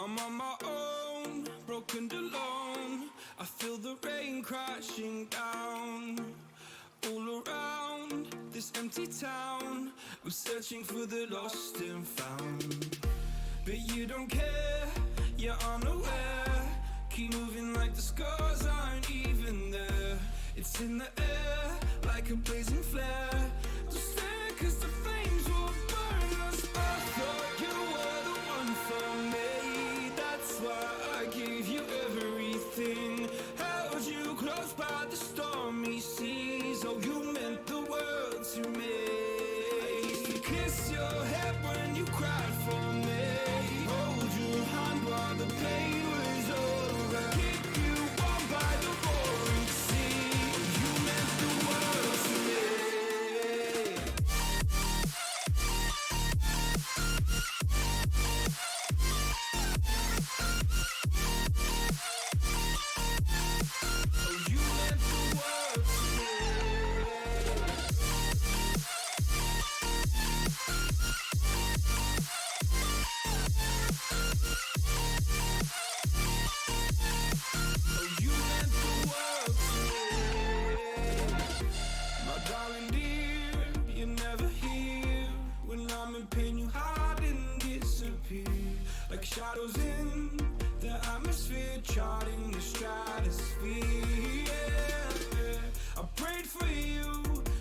I'm on my own, broken and alone. I feel the rain crashing down all around this empty town. I'm searching for the lost and found, but you don't care, you're unaware. Keep moving like the scars aren't even there. It's in the air like a blazing flare. Don't stare 'cause the flames will burn us. I thought you were the one for me. That's why I gave you everything. Held you close by the stormy seas. Oh, you meant the world to me. I used to kiss your head when you cried for me. Hold your hand while the pain was over. Keep you warm by the roaring sea. Oh, you meant the world to me. Oh, you meant the world to me. Oh, you meant the world to me. My darling dear, you're never here. When I'm in pain, you hide and disappear. Like shadows in the atmosphere, charting the stratosphere. Yeah. I prayed for you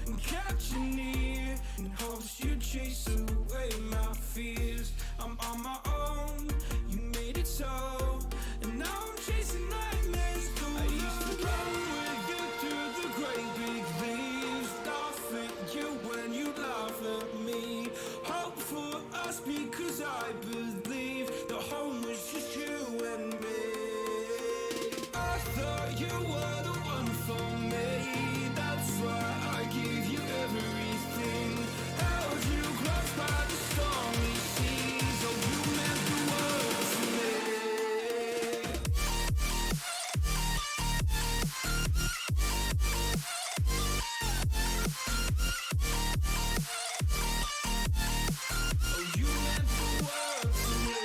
and kept you near in hopes you'd chase away my fears. I'm on my own, you made it so, and now I'm chasing nightmares through. I used to run with you through the great big leaves, laugh at you when you laugh at me. Hope for us because I believe the home was just you and me. I thought you were the one for me. That's why I gave you everything. Held you close by the stormy seas. Oh, you meant the world to me. Oh, you meant the world to me.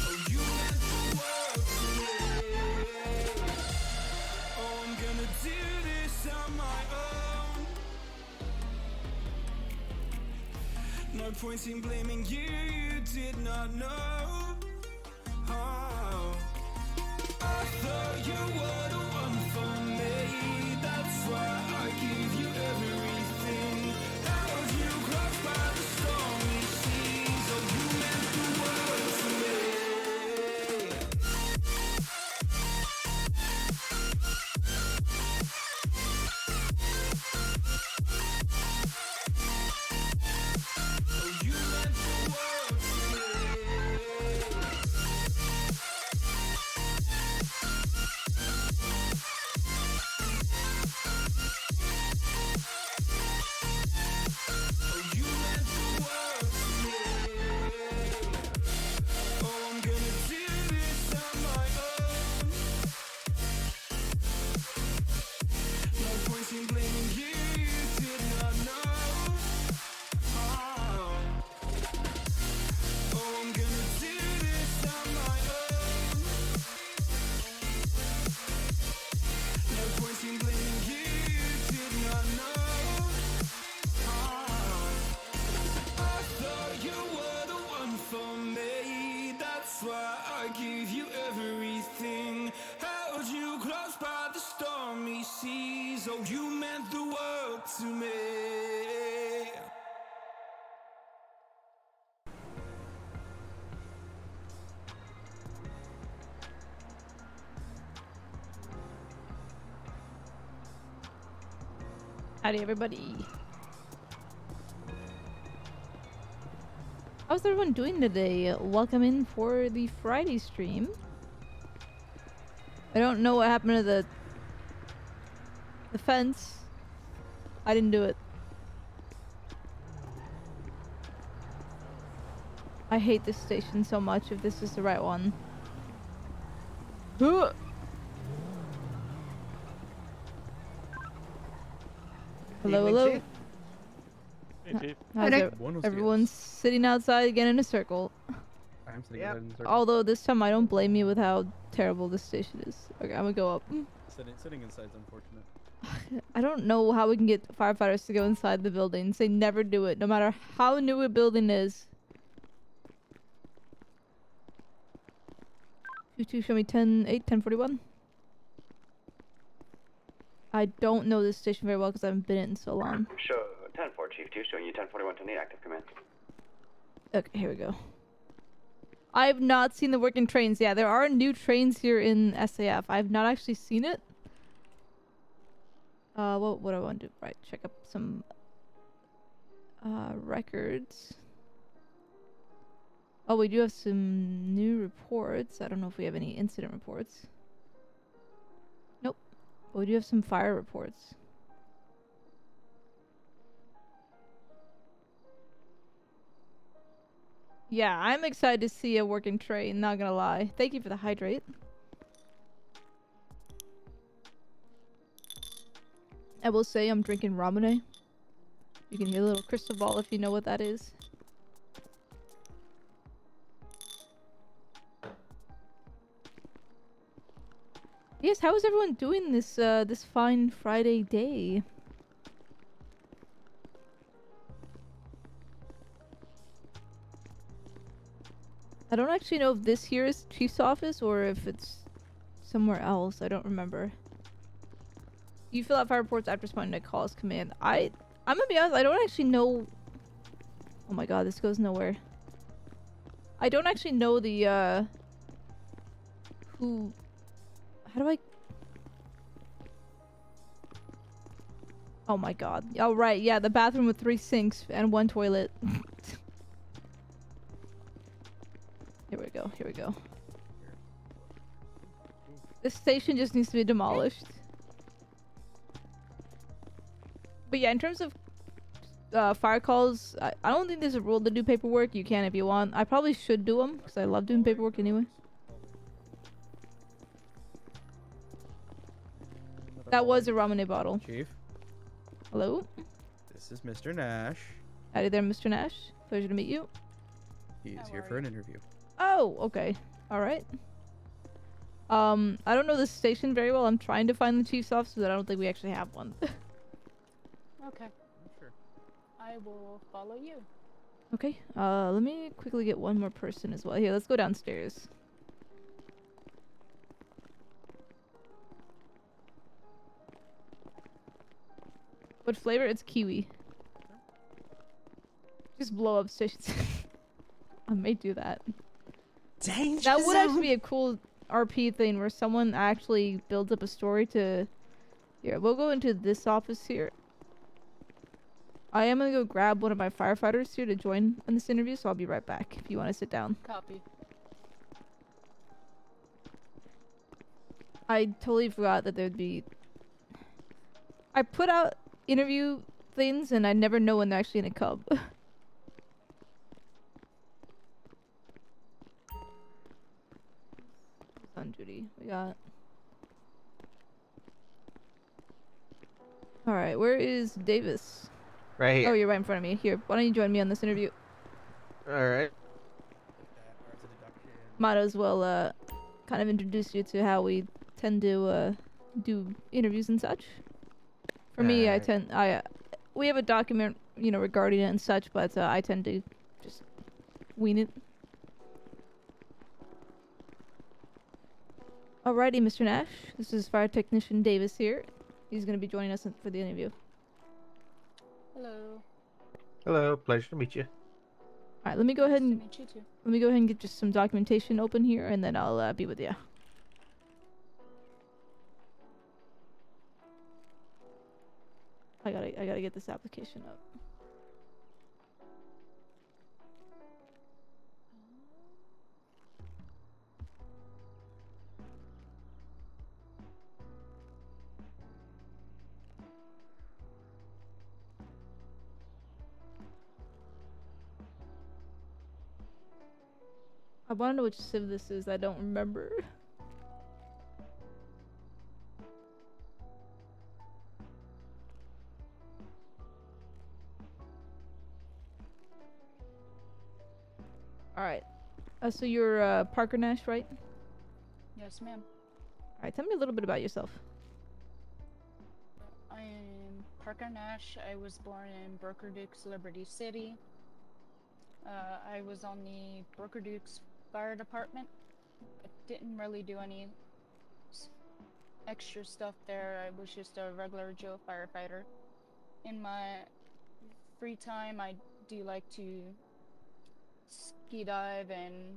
Oh, you meant the world to me. Oh, I'm gonna do this on my own. No point in blaming you, you did not know. Oh, I thought you were the one for me. That's why I gave you everything. Held you close by the stormy seas. Oh, you meant the world to me. Oh, you meant the world to me. Oh, you meant the world to me. Oh, I'm gonna do this on my own. No point in blaming you, you did not know. Oh, I'm gonna do this on my own. No point in blaming you, you did not know. I thought you were the one for me. That's why I gave you everything. Held you close by the stormy seas. Oh, you meant the world to me. Howdy, everybody. How's everyone doing today? Welcome in for the Friday stream. I don't know what happened to the fence. I didn't do it. I hate this station so much if this is the right one. Hello, Evening, hello. Chief. Hey, Chief. How's Nick. everyone's sitting outside again in a circle? I'm sitting Yep. outside in the circle. Although this time I don't blame you with how terrible this station is. Okay, I'm gonna go up. Sitting inside is unfortunate. I don't know how we can get firefighters to go inside the buildings. They never do it, no matter how new a building is. 22, show me 10-8, 1041. I don't know this station very well because I haven't been in it in so long. Show 10-4, Chief 2, showing you 1041 10 active command. Okay, here we go. I've not seen the working trains. Yeah, there are new trains here in SAF. I've not actually seen it. What do I want to do? Right, check up some records. Oh, we do have some new reports. I don't know if we have any incident reports. Nope. But we do have some fire reports. Yeah, I'm excited to see a working train, not gonna lie. Thank you for the hydrate. I will say I'm drinking Ramune. You can hear a little crystal ball if you know what that is. Yes, how is everyone doing this this fine Friday day? I don't actually know if this here is Chief's office or if it's somewhere else. I don't remember. You fill out fire reports after responding to calls command. I'm gonna be honest, I don't actually know. Oh my god, this goes nowhere. I don't actually know the who. How do I? Oh my god. Oh right, yeah, the bathroom with 3 sinks and 1 toilet. Here we go, here we go. This station just needs to be demolished. But yeah, in terms of fire calls, I don't think there's a rule to do paperwork. You can if you want. I probably should do them because I love doing paperwork anyway. That was a Ramune bottle. Chief, Hello? this is Mr. Nash. Howdy there, Mr. Nash. Pleasure to meet you. He's How here are for an you? interview. Oh, okay. Alright. I don't know this station very well. I'm trying to find the chief's office, but I don't think we actually have one. Okay, Sure. I will follow you. Okay, let me quickly get one more person as well. Here, let's go downstairs. What flavor? It's kiwi. Just blow up stations. I may do that. Danger That would actually be a cool RP thing where someone actually builds up a story to... Here, we'll go into this office here. I am gonna go grab one of my firefighters here to join in this interview, so I'll be right back if you want to sit down. Copy. I totally forgot that there'd be... I put out interview things and I never know when they're actually gonna come. On duty. We got... Alright, where is Davis? Right here. Oh, you're right in front of me. Here, why don't you join me on this interview? All right. Might as well, kind of introduce you to how we tend to, do interviews and such. For me, Alright. we have a document, you know, regarding it and such, but, I tend to just wing it. Alrighty, Mr. Nash. This is Fire Technician Davis here. He's gonna be joining us for the interview. Hello. Hello. Pleasure to meet you. Alright, let me go ahead Nice to and meet you too. let me go ahead and get just some documentation open here, and then I'll be with you. I gotta get this application up. I wanna know which civ this is. I don't remember. So you're Parker Nash, right? Yes, ma'am. Alright, tell me a little bit about yourself. I am Parker Nash. I was born in Broker Dukes, Liberty City. I was on the Broker Dukes Fire Department. I didn't really do any extra stuff there. I was just a regular Joe firefighter. In my free time, I do like to ski dive and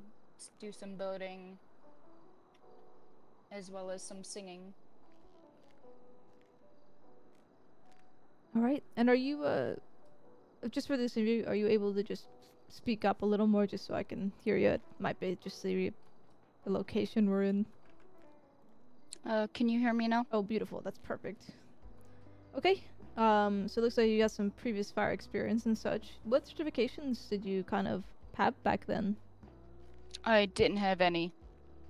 do some boating, as well as some singing. Alright, and are you, just for this interview, are you able to just speak up a little more just so I can hear you? It might be just the location we're in. Can you hear me now? Oh, beautiful. That's perfect. Okay. So it looks like you got some previous fire experience and such. What certifications did you kind of have back then? I didn't have any.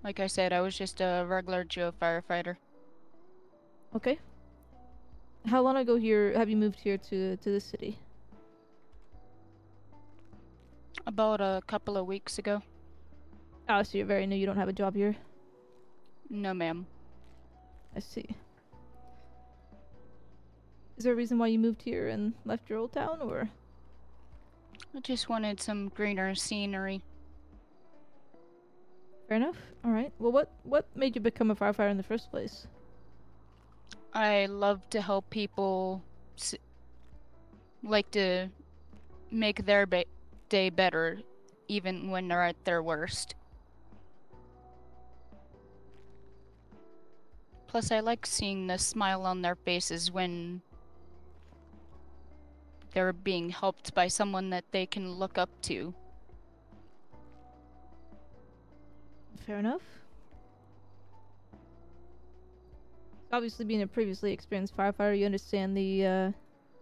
Like I said, I was just a regular Joe firefighter. Okay. How long ago have you moved here to the city? About a couple of weeks ago. Oh, so you're very new. You don't have a job here. No, ma'am. I see. Is there a reason why you moved here and left your old town, or? I just wanted some greener scenery. Fair enough. All right. Well, what made you become a firefighter in the first place? I love to help people, like to make their day better, even when they're at their worst. Plus, I like seeing the smile on their faces when they're being helped by someone that they can look up to. Fair enough. Obviously, being a previously experienced firefighter, you understand the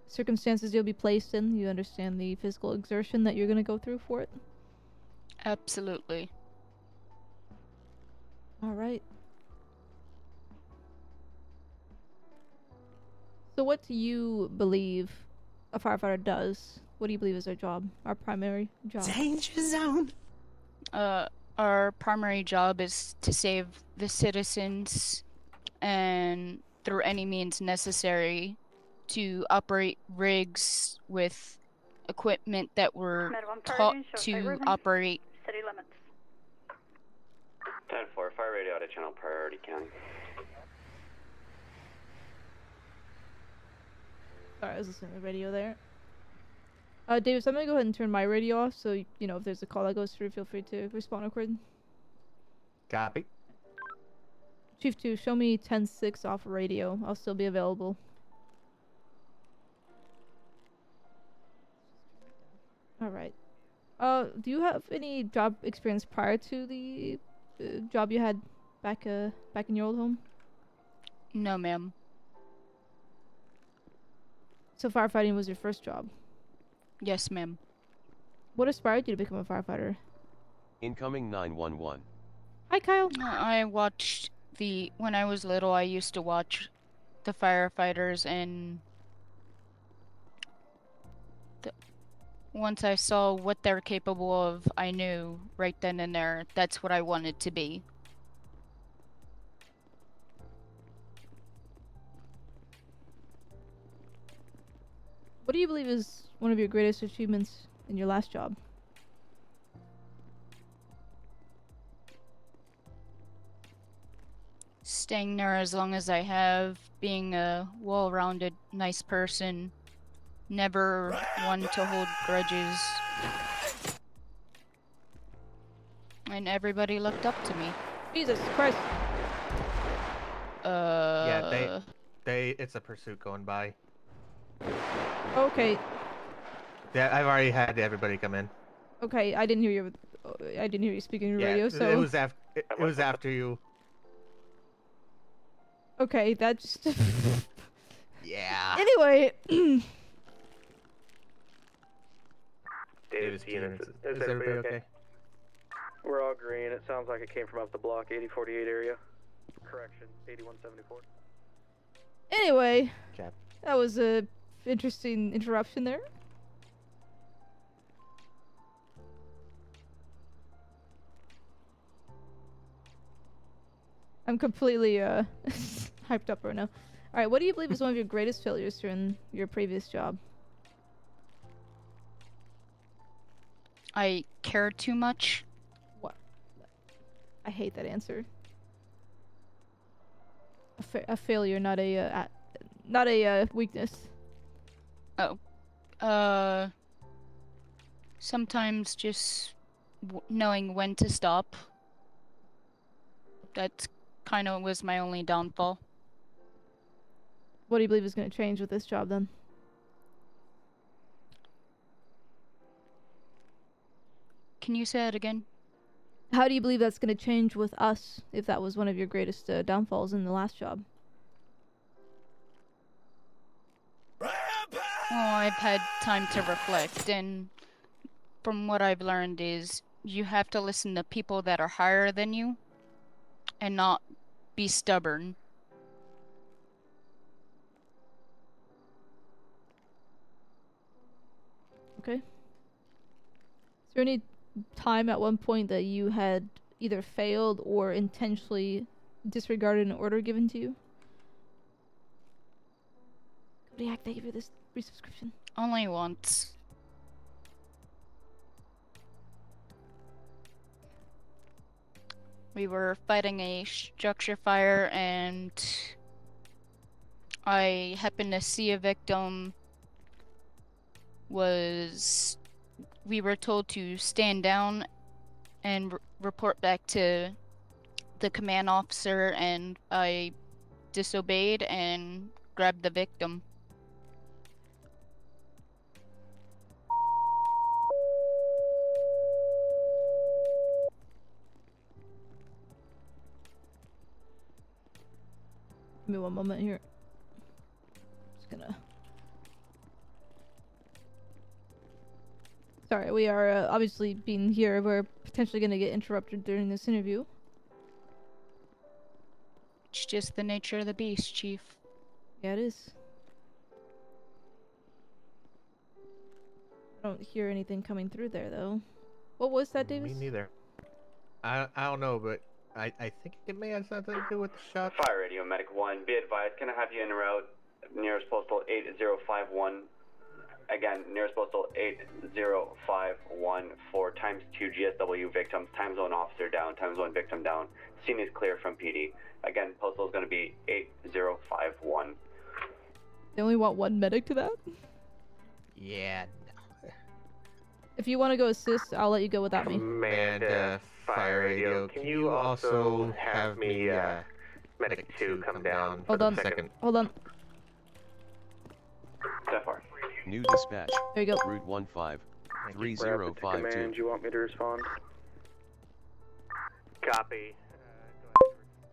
circumstances you'll be placed in. You understand the physical exertion that you're going to go through for it. Absolutely. All right. So what do you believe a firefighter does? What do you believe is their job? Our primary job? Danger zone. Our primary job is to save the citizens and through any means necessary to operate rigs with equipment that we're taught to operate. City limits. 10-4, fire radio out of channel priority county. Sorry, I was listening to the radio there. Davis, I'm gonna go ahead and turn my radio off, so, you know, if there's a call that goes through, feel free to respond accordingly. Copy. Chief 2, show me 10-6 off radio. I'll still be available. Alright. Do you have any job experience prior to the job you had back in your old home? No, ma'am. So firefighting was your first job? Yes, ma'am. What inspired you to become a firefighter? Incoming 911. Hi, Kyle. I watched when I was little, I used to watch the firefighters, and once I saw what they're capable of, I knew right then and there that's what I wanted to be. What do you believe is one of your greatest achievements in your last job? Staying there as long as I have, being a well-rounded, nice person, never one to hold grudges, and everybody looked up to me. Jesus Christ. Yeah, it's a pursuit going by. Okay. Yeah, I've already had everybody come in. Okay, I didn't hear you. I didn't hear you speaking on the radio. So it was after you. Okay, that's. Yeah. Anyway. Davis, is everybody okay? We're all green. It sounds like it came from up the block, 8048 area. Correction, 8174. Anyway, Cap. that was a interesting interruption there. I'm completely hyped up right now. All right, what do you believe is one of your greatest failures during your previous job? I care too much. What? I hate that answer. A failure, not a weakness. Sometimes just knowing when to stop. That kind of was my only downfall. What do you believe is going to change with this job then? Can you say it again? How do you believe that's going to change with us if that was one of your greatest downfalls in the last job? Well, I've had time to reflect, and from what I've learned is you have to listen to people that are higher than you and not be stubborn. Okay. Is there any time at one point that you had either failed or intentionally disregarded an order given to you? Kodiak, thank you for this resubscription. Only once. We were fighting a structure fire and I happened to see a victim. We were told to stand down and report back to the command officer, and I disobeyed and grabbed the victim. Give me one moment here. Just gonna. Sorry, we are obviously being here. We're potentially gonna get interrupted during this interview. It's just the nature of the beast, Chief. Yeah, it is. I don't hear anything coming through there, though. What was that, Davis? Me neither. I don't know, but I think it may have something to do with the shot. Fire radio, Medic 1. Be advised, can I have you en route? Nearest postal 8051. Again, nearest postal 8051 for times 2 GSW victims, time zone officer down, time zone victim down. Scene is clear from PD. Again, postal is going to be 8051. They only want one medic to that? Yeah. If you want to go assist, I'll let you go without me. Command fire radio. Can you also have me medic 2 come down? Hold for on. the second? Hold on. That far. New dispatch. There you go. Route 15 Rapid to 3052. command, you want me to respond? Copy.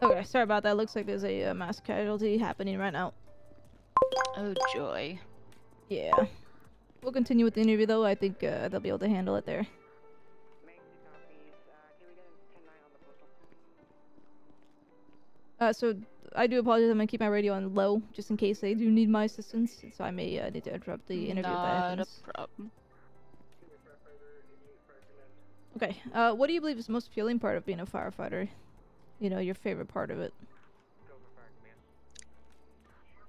Okay, sorry about that. Looks like there's a mass casualty happening right now. Oh joy. Yeah. We'll continue with the interview, though. I think they'll be able to handle it there. So I do apologize. I'm gonna keep my radio on low just in case they do need my assistance. So I may need to interrupt the interview if that Not happens. a problem. Okay. What do you believe is the most appealing part of being a firefighter? You know, your favorite part of it.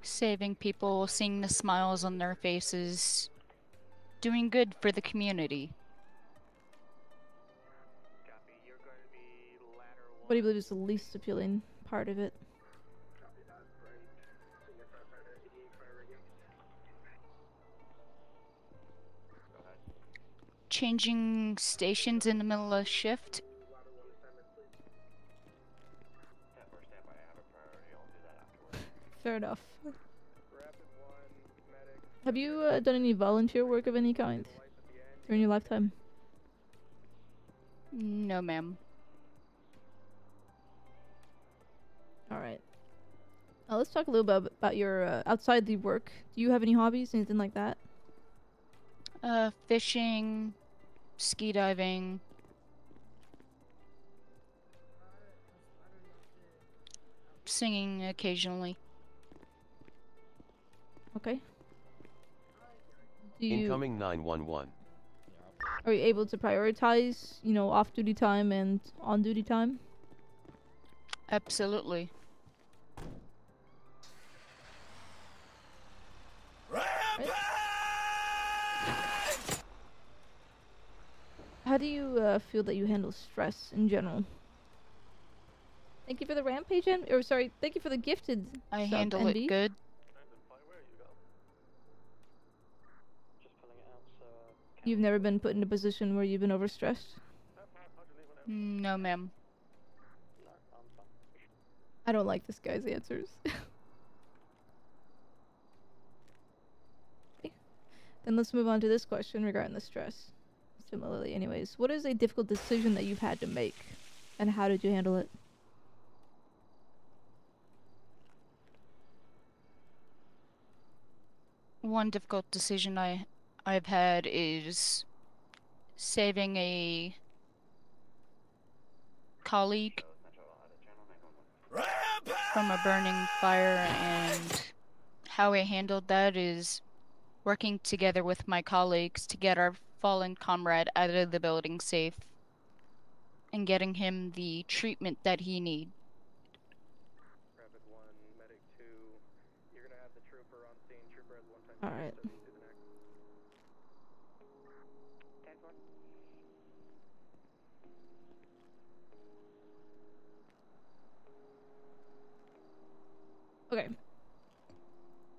Saving people, seeing the smiles on their faces, doing good for the community. What do you believe is the least appealing part of it? Changing stations in the middle of shift. Fair enough. Have you done any volunteer work of any kind during your lifetime? No, ma'am. Alright. Let's talk a little bit about your outside the work. Do you have any hobbies, anything like that? Fishing, ski diving. Singing occasionally. Okay. Do you, Incoming 911. are you able to prioritize, you know, off-duty time and on-duty time? Absolutely. How do you feel that you handle stress in general? Thank you for the rampage, or sorry, thank you for the gifted I sub, handle NB. it good. You've never been put in a position where you've been overstressed? No, ma'am. I don't like this guy's answers. Okay. Then let's move on to this question regarding the stress. Similarly, anyways, what is a difficult decision that you've had to make, and how did you handle it? One difficult decision I've had is saving a colleague from a burning fire, and how I handled that is working together with my colleagues to get our fallen comrade out of the building safe and getting him the treatment that he needs. Rapid 1, medic 2. You're gonna have the trooper on scene. Trooper has 1 time. Alright. Okay.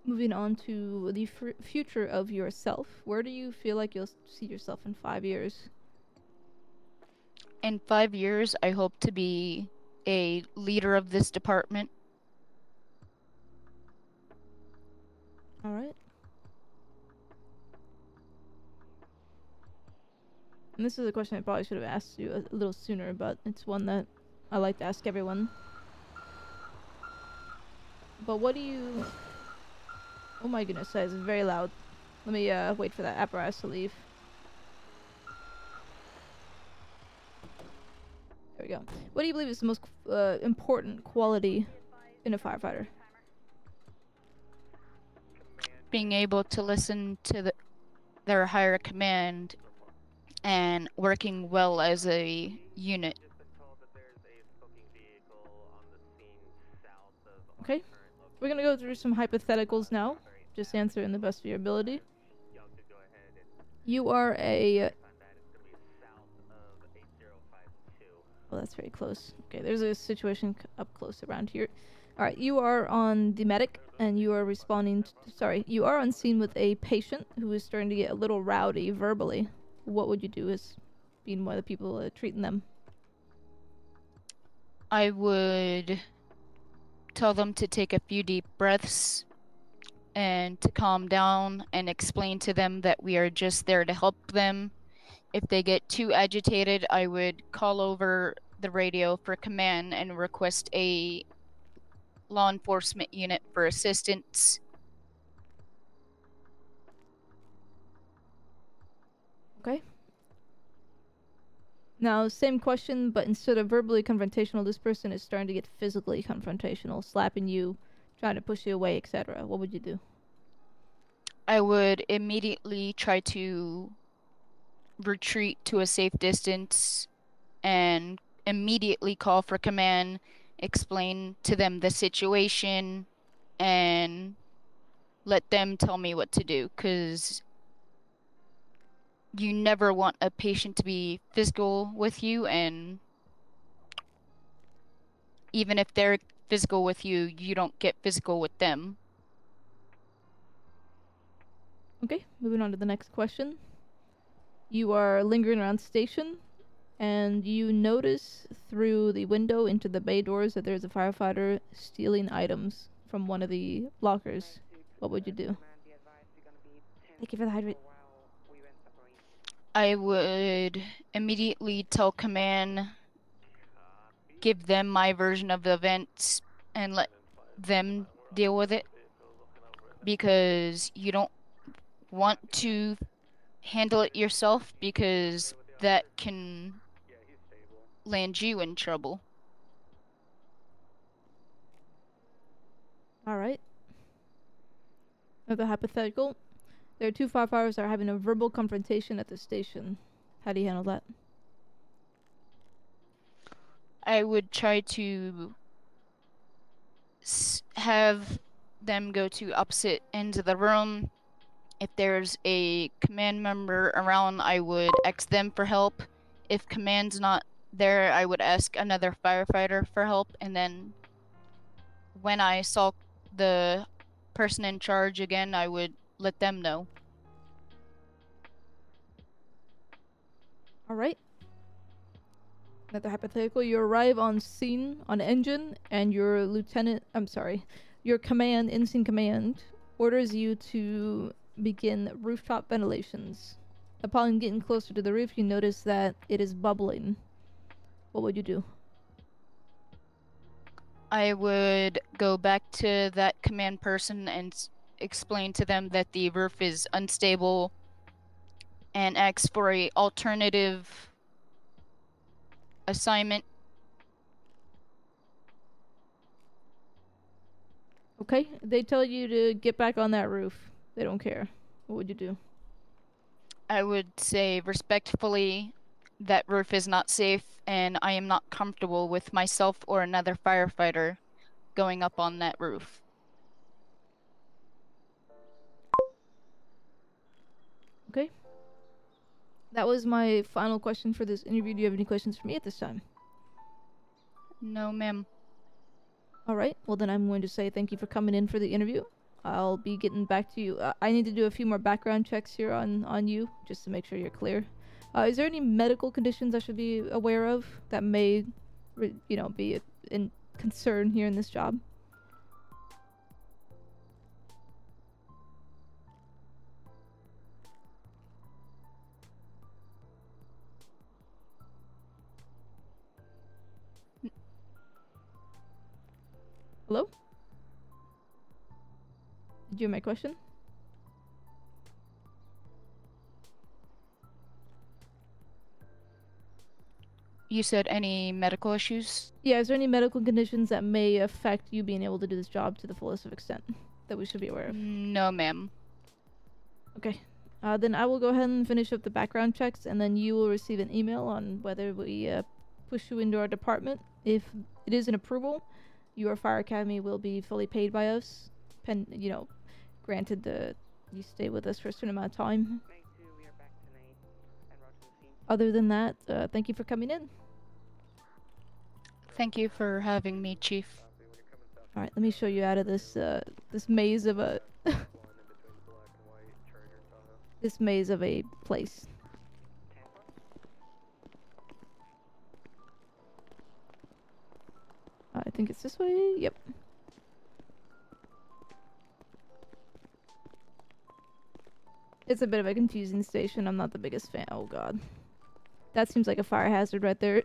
Moving on to the future of yourself. Where do you feel like you'll see yourself in 5 years? In 5 years, I hope to be a leader of this department. Alright. And this is a question I probably should have asked you a little sooner, but it's one that I like to ask everyone. But what do you... Oh my goodness, that is very loud. Let me wait for that apparatus to leave. There we go. What do you believe is the most important quality in a firefighter? Being able to listen to their higher command and working well as a unit. Okay. We're gonna go through some hypotheticals now. Just answer in the best of your ability. You are a... Oh, that's very close. Okay, there's a situation up close around here. Alright, you are on the medic, and you are responding... Sorry, you are on scene with a patient who is starting to get a little rowdy verbally. What would you do as being one of the people treating them? I would tell them to take a few deep breaths and to calm down and explain to them that we are just there to help them. If they get too agitated, I would call over the radio for command and request a law enforcement unit for assistance. Okay. Now, same question, but instead of verbally confrontational, this person is starting to get physically confrontational, slapping you, trying to push you away, etc. What would you do? I would immediately try to retreat to a safe distance and immediately call for command, explain to them the situation, and let them tell me what to do, because you never want a patient to be physical with you, and even if they're physical with you, you don't get physical with them. Okay, moving on to the next question. You are lingering around station, and you notice through the window into the bay doors that there's a firefighter stealing items from one of the lockers. What would you do? Thank you for the hydrate. I would immediately tell command, give them my version of the events, and let them deal with it, because you don't want to handle it yourself, because that can land you in trouble. Alright. Another hypothetical. There are two firefighters that are having a verbal confrontation at the station. How do you handle that? I would try to have them go to opposite ends of the room. If there's a command member around, I would ask them for help. If command's not there, I would ask another firefighter for help, and then when I saw the person in charge again, I would let them know. All right. Another hypothetical. You arrive on scene on engine, and your your command, in-scene command, orders you to begin rooftop ventilations. Upon getting closer to the roof, you notice that it is bubbling. What would you do? I would go back to that command person and explain to them that the roof is unstable and ask for a alternative assignment. Okay, they tell you to get back on that roof. They don't care. What would you do? I would say respectfully that roof is not safe and I am not comfortable with myself or another firefighter going up on that roof. Okay. That was my final question for this interview. Do you have any questions for me at this time? No, ma'am. All right. Well, then I'm going to say thank you for coming in for the interview. I'll be getting back to you. I need to do a few more background checks here on you, just to make sure you're clear. Is there any medical conditions I should be aware of that may, be in concern here in this job? Hello? Did you hear my question? You said any medical issues? Yeah, is there any medical conditions that may affect you being able to do this job to the fullest of extent that we should be aware of? No, ma'am. Okay. Then I will go ahead and finish up the background checks, and then you will receive an email on whether we push you into our department. If it is an approval, your fire academy will be fully paid by us. Granted you stay with us for a certain amount of time. Other than that, thank you for coming in. Thank you for having me, Chief. All right, let me show you out of this this maze of a this maze of a place. I think it's this way. Yep. It's a bit of a confusing station. I'm not the biggest fan. Oh god. That seems like a fire hazard right there.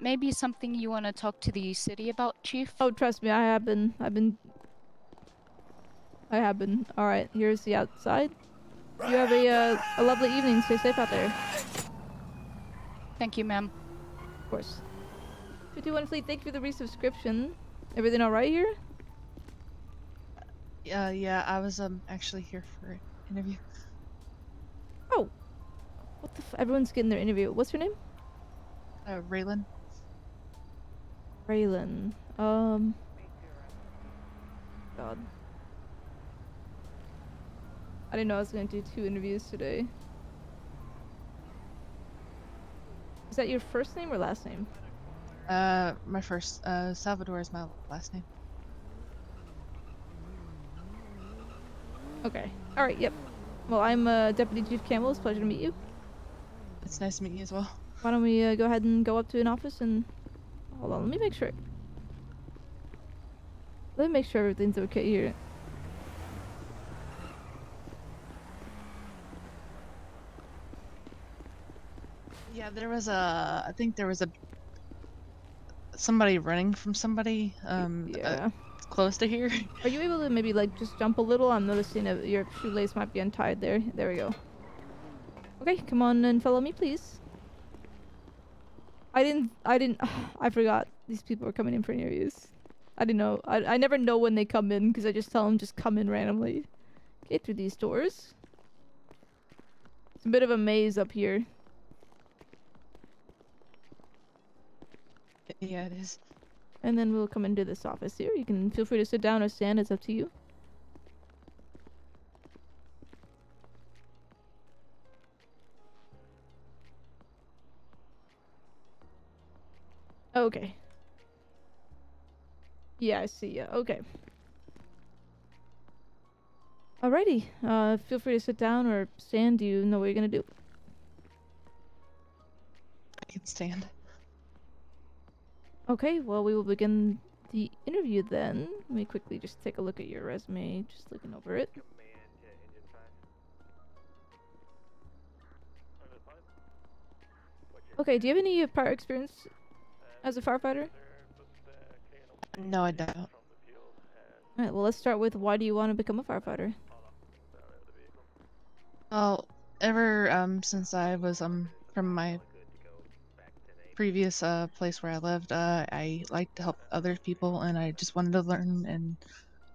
Maybe something you want to talk to the city about, Chief? Oh, trust me, I have been. Alright, here's the outside. You have a lovely evening. Stay safe out there. Thank you, ma'am. Of course. 51 Fleet, thank you for the resubscription. Everything alright here? Yeah, I was actually here for an interview. Oh. What the everyone's getting their interview. What's your name? Raylan. Raylan. God. I didn't know I was gonna do 2 interviews today. Is that your first name or last name? My first. Salvador is my last name. Okay. Alright, yep. Well, I'm Deputy Chief Campbell. It's a pleasure to meet you. It's nice to meet you as well. Why don't we go ahead and go up to an office and... Hold on, let me make sure. Let me make sure everything's okay here. Yeah, I think there was somebody running from somebody, yeah. close to here. Are you able to maybe, like, just jump a little? I'm noticing your shoelace might be untied there. There we go. Okay, come on and follow me, please. I forgot these people are coming in for interviews. I didn't know. I never know when they come in because I just tell them just come in randomly. Get through these doors. It's a bit of a maze up here. Yeah, it is. And then we'll come into this office here. You can feel free to sit down or stand. It's up to you. Okay. Yeah, I see ya. Okay. Alrighty. Feel free to sit down or stand. Do you know what you're gonna do? I can stand. Okay, well, we will begin the interview then. Let me quickly just take a look at your resume, just looking over it. Okay, do you have any prior experience as a firefighter? No, I don't. Alright, well, let's start with why do you want to become a firefighter? Well, ever since I was from my previous place where I lived, I like to help other people, and I just wanted to learn and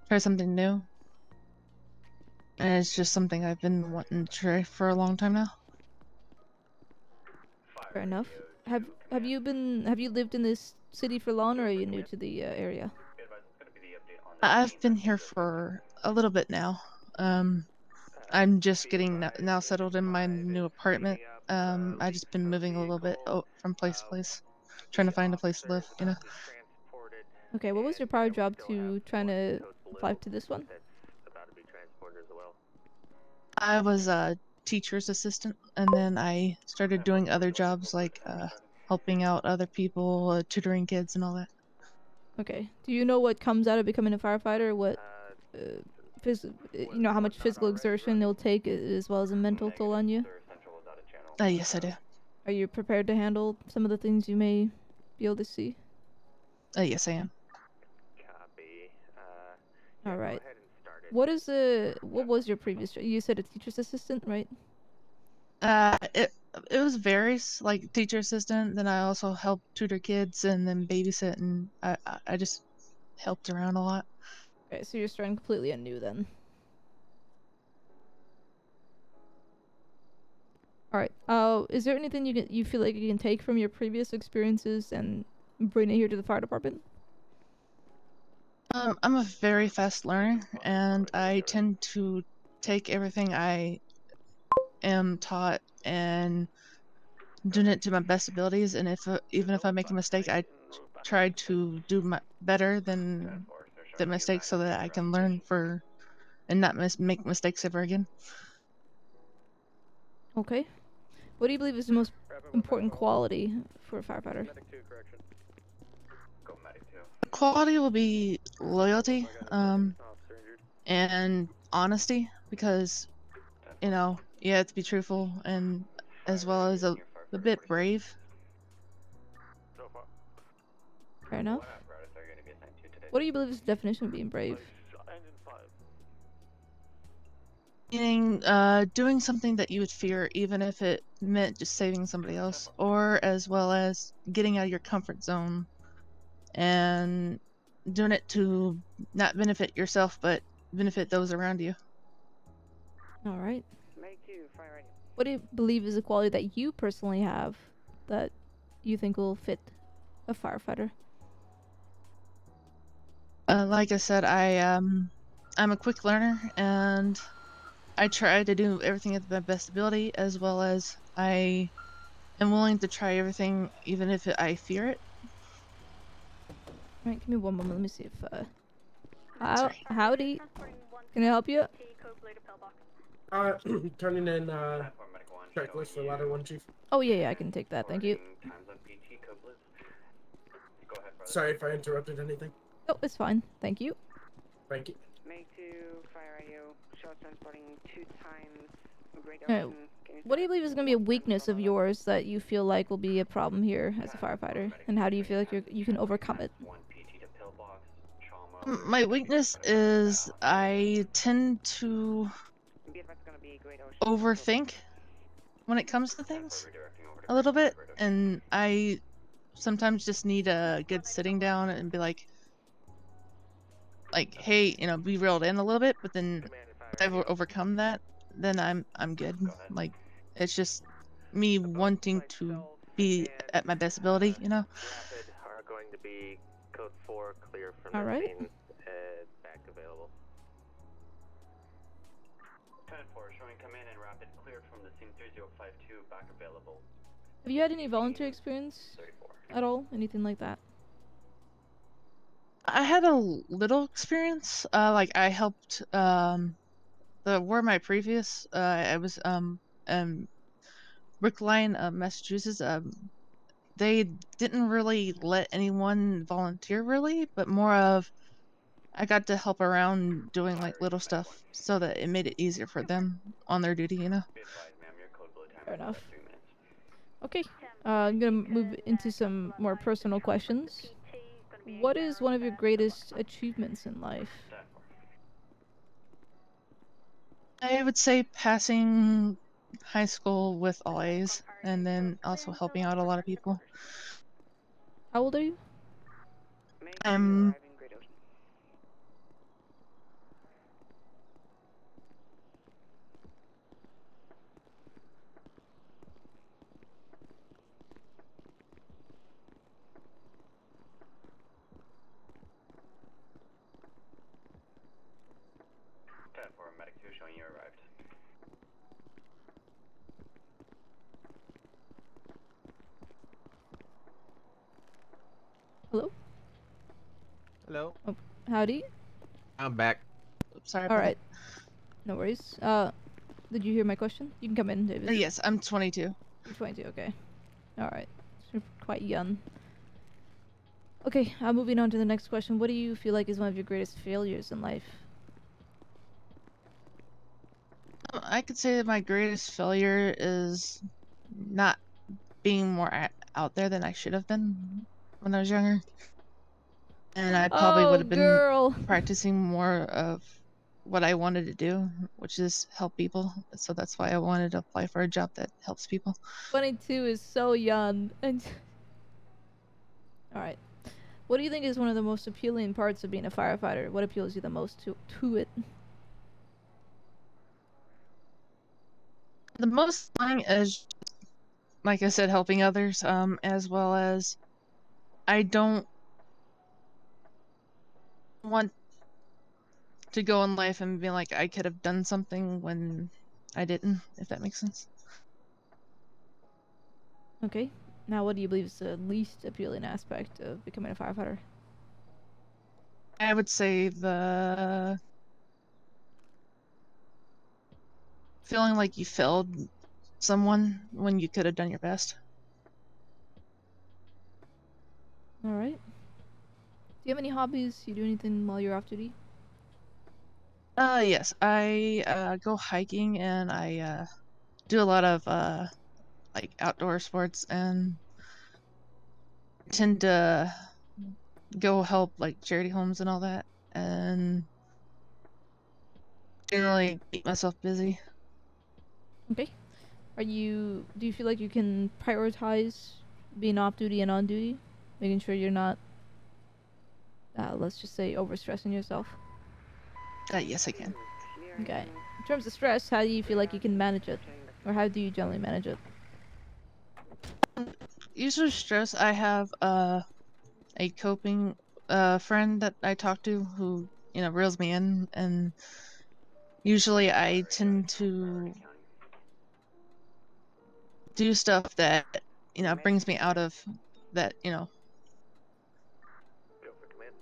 try something new. And it's just something I've been wanting to try for a long time now. Fair enough. Have you lived in this city for long, or are you new to the area? I've been here for a little bit now. I'm just getting now settled in my new apartment. I just been moving a little bit from place to place, trying to find a place to live, you know. Okay, what was your prior job to trying to apply to this one? I was a teacher's assistant, and then I started doing other jobs like helping out other people, tutoring kids, and all that. Okay. Do you know what comes out of becoming a firefighter? What, how much physical exertion it'll take, as well as a mental toll on you? Yes, I do. Are you prepared to handle some of the things you may be able to see? Yes, I am. All right. What was your previous job? You said a teacher's assistant, right? It was various, like teacher assistant. Then I also helped tutor kids and then babysit, and I just helped around a lot. Okay, so you're starting completely anew then. All right. Is there anything you feel like you can take from your previous experiences and bring it here to the fire department? I'm a very fast learner, and I tend to take everything I am taught and doing it to my best abilities. And even if I make a mistake, I try to do better than the mistake so that I can learn and not make mistakes ever again. Okay. What do you believe is the most important quality for a firefighter? Quality will be loyalty, and honesty, because, you have to be truthful, and as well as a bit brave. Fair enough. What do you believe is the definition of being brave? Meaning, doing something that you would fear, even if it meant just saving somebody else, or as well as getting out of your comfort zone and doing it to not benefit yourself, but benefit those around you. All right. What do you believe is a quality that you personally have that you think will fit a firefighter? Like I said, I'm a quick learner, and I try to do everything at my best ability, as well as I am willing to try everything, even if I fear it. Alright, give me one moment. Let me see if, Sorry. howdy. Can I help you? Turning in, checklist for ladder 1, Chief. Oh, yeah, I can take that. Thank you. Sorry if I interrupted anything. Oh, it's fine. Thank you. Thank you. Make 2, fire IO, short transporting 2 times, great Alright, ocean. what do you believe is going to be a weakness of yours that you feel like will be a problem here as a firefighter? And how do you feel like you can overcome it? My weakness is I tend to overthink when it comes to things a little bit, and I sometimes just need a good sitting down and be like, hey, be reeled in a little bit. But then if I've overcome that, then I'm good. Like, it's just me wanting to be at my best ability, Rapid are going to be code 4, clear from All the right. scene, back available. 10-4, showing command and rapid cleared from the scene 3052, back available. Have you had any volunteer experience 34. at all? Anything like that? I had a little experience. Like I helped where my previous I was Brookline, Massachusetts. They didn't really let anyone volunteer really, but more of I got to help around doing like little stuff so that it made it easier for them on their duty, you know. Be advised, ma'am, your code blue time Fair is enough. 3 minutes. Okay. I'm gonna move into some more personal questions. What is one of your greatest achievements in life? 10-4. I would say passing high school with all A's, and then also helping out a lot of people. How old are you? I'm Medic 2 showing you arrived. Hello? Hello. Oh, howdy. I'm back. sorry All about right. No worries. Did you hear my question? You can come in, David. that. Yes, I'm 22. You're 22, okay. Alright. So you're quite young. Okay, moving on to the next question. What do you feel like is one of your greatest failures in life? I could say that my greatest failure is not being more out there than I should have been when I was younger. And I probably would Oh, have been girl! practicing more of what I wanted to do, which is help people. So that's why I wanted to apply for a job that helps people. 22 is so young. And Alright. What do you think is one of the most appealing parts of being a firefighter? What appeals you the most to it? The most thing is, like I said, helping others, as well as I don't want to go in life and be like I could have done something when I didn't, if that makes sense. Okay. Now, what do you believe is the least appealing aspect of becoming a firefighter? I would say the feeling like you failed someone when you could have done your best. Alright. Do you have any hobbies? You do anything while you're off duty? Yes, I go hiking and I do a lot of like outdoor sports and tend to go help like charity homes and all that and generally keep myself busy. Okay. Do you feel like you can prioritize being off duty and on duty? Making sure you're not, let's just say, overstressing yourself? Yes, I can. Okay. In terms of stress, how do you feel like you can manage it? Or how do you generally manage it? Usually stress, I have a coping friend that I talk to who, you know, reels me in, and usually I tend to do stuff that, you know, brings me out of that, you know. Go for command.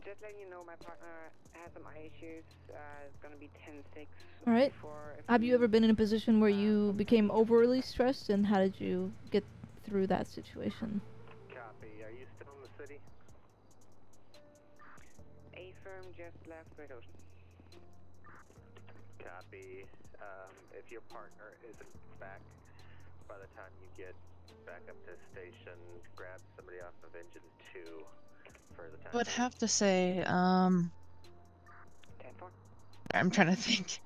Just letting you know, my partner has some eye issues. It's gonna be 10-6. Alright. Have you ever been in a position where you became overly stressed, and how did you get through that situation? Copy. Are you still in the city? A firm just left Great Ocean. Copy. If your partner isn't back by the time you get back up to station, grab somebody off of engine 2 for the time. I would have to say, 10-4. I'm trying to think.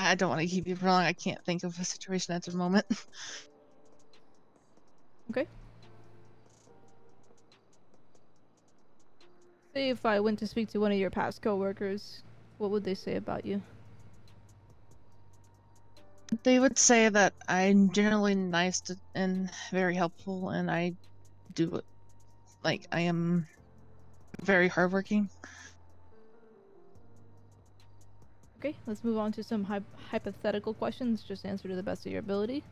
I don't want to keep you for long. I can't think of a situation at the moment. Okay. Say if I went to speak to one of your past coworkers, what would they say about you? They would say that I'm generally nice and very helpful, and I do like I am very hardworking. Okay, let's move on to some hypothetical questions. Just answer to the best of your ability.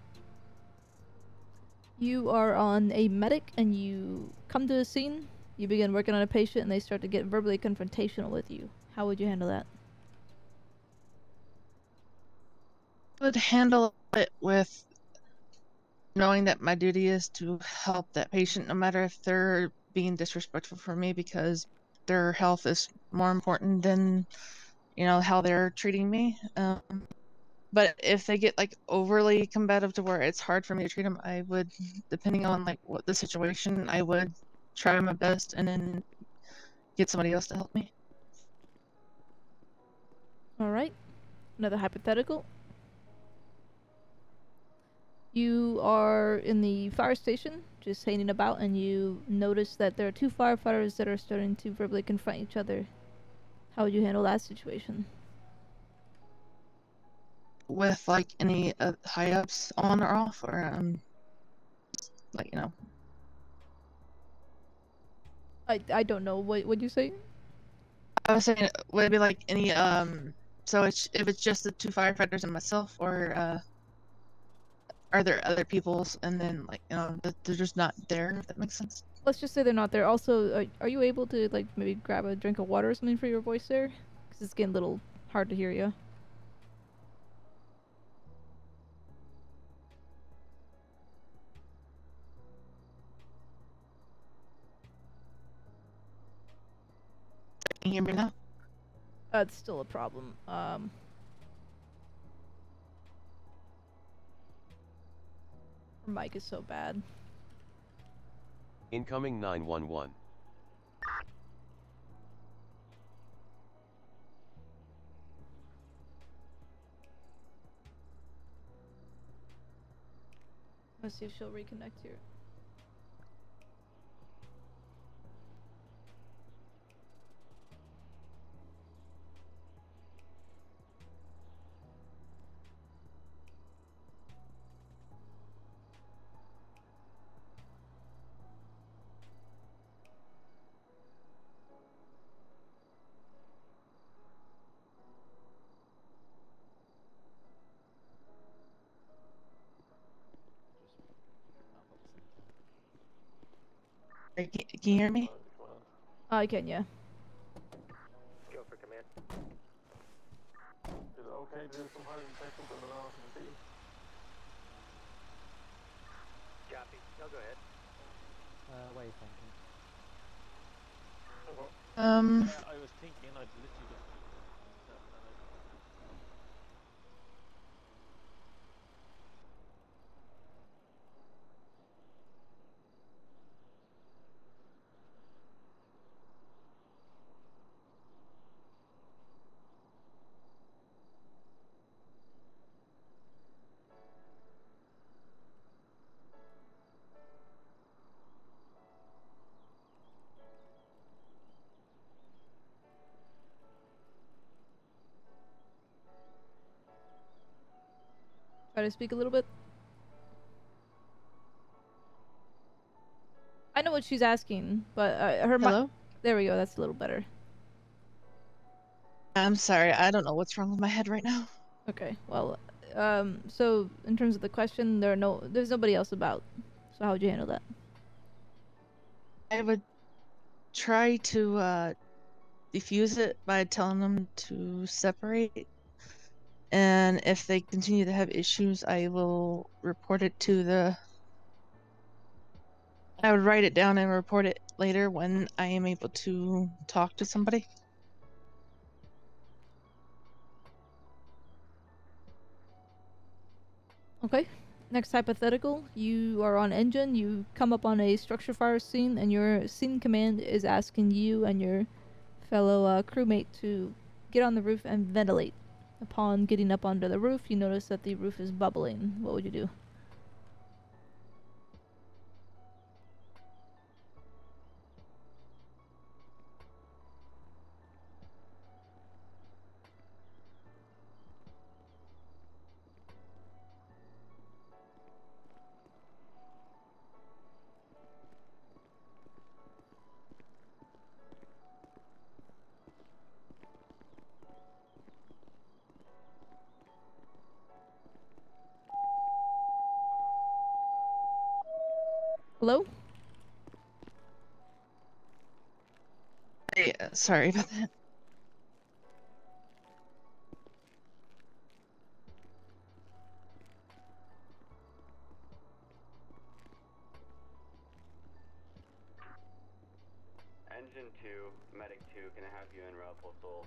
You are on a medic and you come to a scene. You begin working on a patient and they start to get verbally confrontational with you. How would you handle that? I would handle it with knowing that my duty is to help that patient, no matter if they're being disrespectful for me, because their health is more important than how they're treating me. But if they get like overly combative to where it's hard for me to treat them, I would, depending on like what the situation, I would try my best and then get somebody else to help me. Alright, another hypothetical. You are in the fire station, just hanging about, and you notice that there are two firefighters that are starting to verbally confront each other. How would you handle that situation? With like any high ups on or off, or like I don't know. What would you say? I was saying, would it be like any so if it's just the two firefighters and myself, or are there other people's and then like that they're just not there, if that makes sense? Let's just say they're not there. Also, are you able to like maybe grab a drink of water or something for your voice there? Because it's getting a little hard to hear you. Can you hear me now? That's still a problem. Her mic is so bad. Incoming 911. Let's see if she'll reconnect here. Can you hear me? I can, yeah. Go for command. Is it okay to do some hard technical analysis? Copy. No, go ahead. What are you thinking? I was thinking I'd literally just... Try to speak a little bit. I know what she's asking, but her Hello? There we go. That's a little better. I'm sorry, I don't know what's wrong with my head right now. Okay. Well, so in terms of the question, there's nobody else about. So how would you handle that? I would try to defuse it by telling them to separate. And if they continue to have issues, I will report it to I would write it down and report it later when I am able to talk to somebody. Okay. Next hypothetical. You are on engine. You come up on a structure fire scene, and your scene command is asking you and your fellow crewmate to get on the roof and ventilate. Upon getting up onto the roof, you notice that the roof is bubbling. What would you do? Hello? Yeah, sorry about that. Engine 2, Medic 2, can I have you en route postal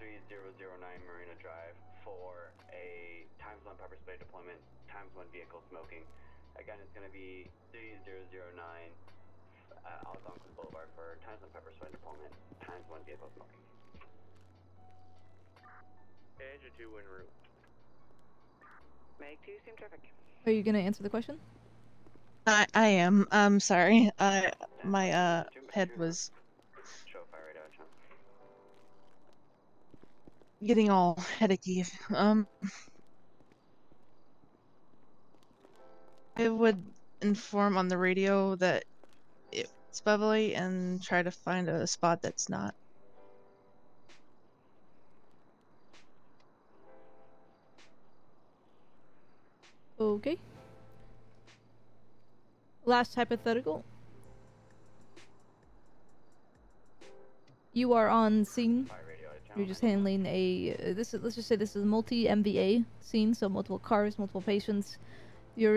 3009 Marina Drive for a times 1 pepper spray deployment, times 1 vehicle smoking. Again, it's going to be 3009 Algonquin Boulevard for times 1 pepper spray deployment, times 1 vehicle smoking. Engine 2 en route. Medic 2, same traffic. Are you gonna answer the question? I am. I'm sorry. My head was Show fire radar, John. getting all headachy. I would inform on the radio that it's bubbly and try to find a spot that's not. Okay. Last hypothetical. You are on scene. You're just handling a let's just say this is a multi-MVA scene, so multiple cars, multiple patients. You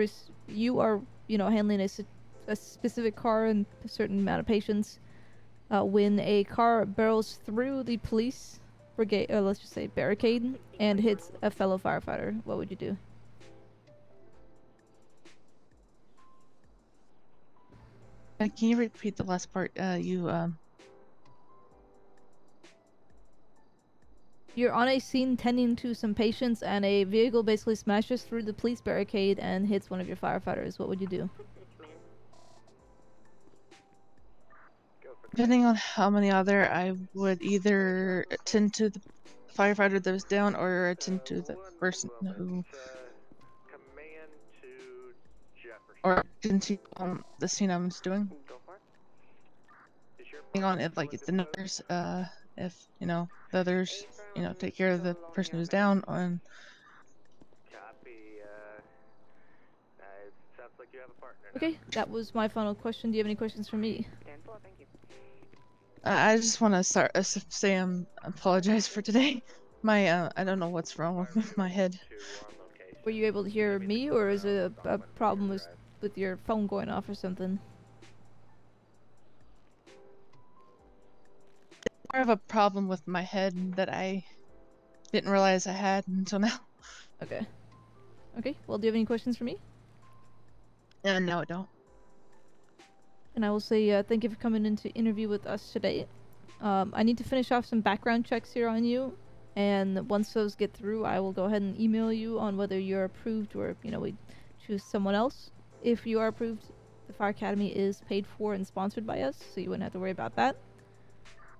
are handling a specific car and a certain amount of patients. When a car barrels through the police brigade, or let's just say barricade, and hits a fellow firefighter, what would you do? Can you repeat the last part? You're on a scene tending to some patients, and a vehicle basically smashes through the police barricade and hits one of your firefighters. What would you do? Depending on how many are there, I would either attend to the firefighter that was down or attend to the person who. Command to Jefferson. Or attend to the scene I was doing. Go for it. Depending on if it's the nurse, if the others, take care of the person who's down on. Copy. Sounds like you have a partner now. Okay, that was my final question. Do you have any questions for me? Stand for, thank you. I just want to say I apologize for today. My I don't know what's wrong with my head. Were you able to hear me, or is it a problem with your phone going off or something? More of a problem with my head that I didn't realize I had until now. Okay. Okay, well, do you have any questions for me? No, I don't. And I will say thank you for coming in to interview with us today. I need to finish off some background checks here on you, and once those get through, I will go ahead and email you on whether you're approved or, we choose someone else. If you are approved, the Fire Academy is paid for and sponsored by us, so you wouldn't have to worry about that.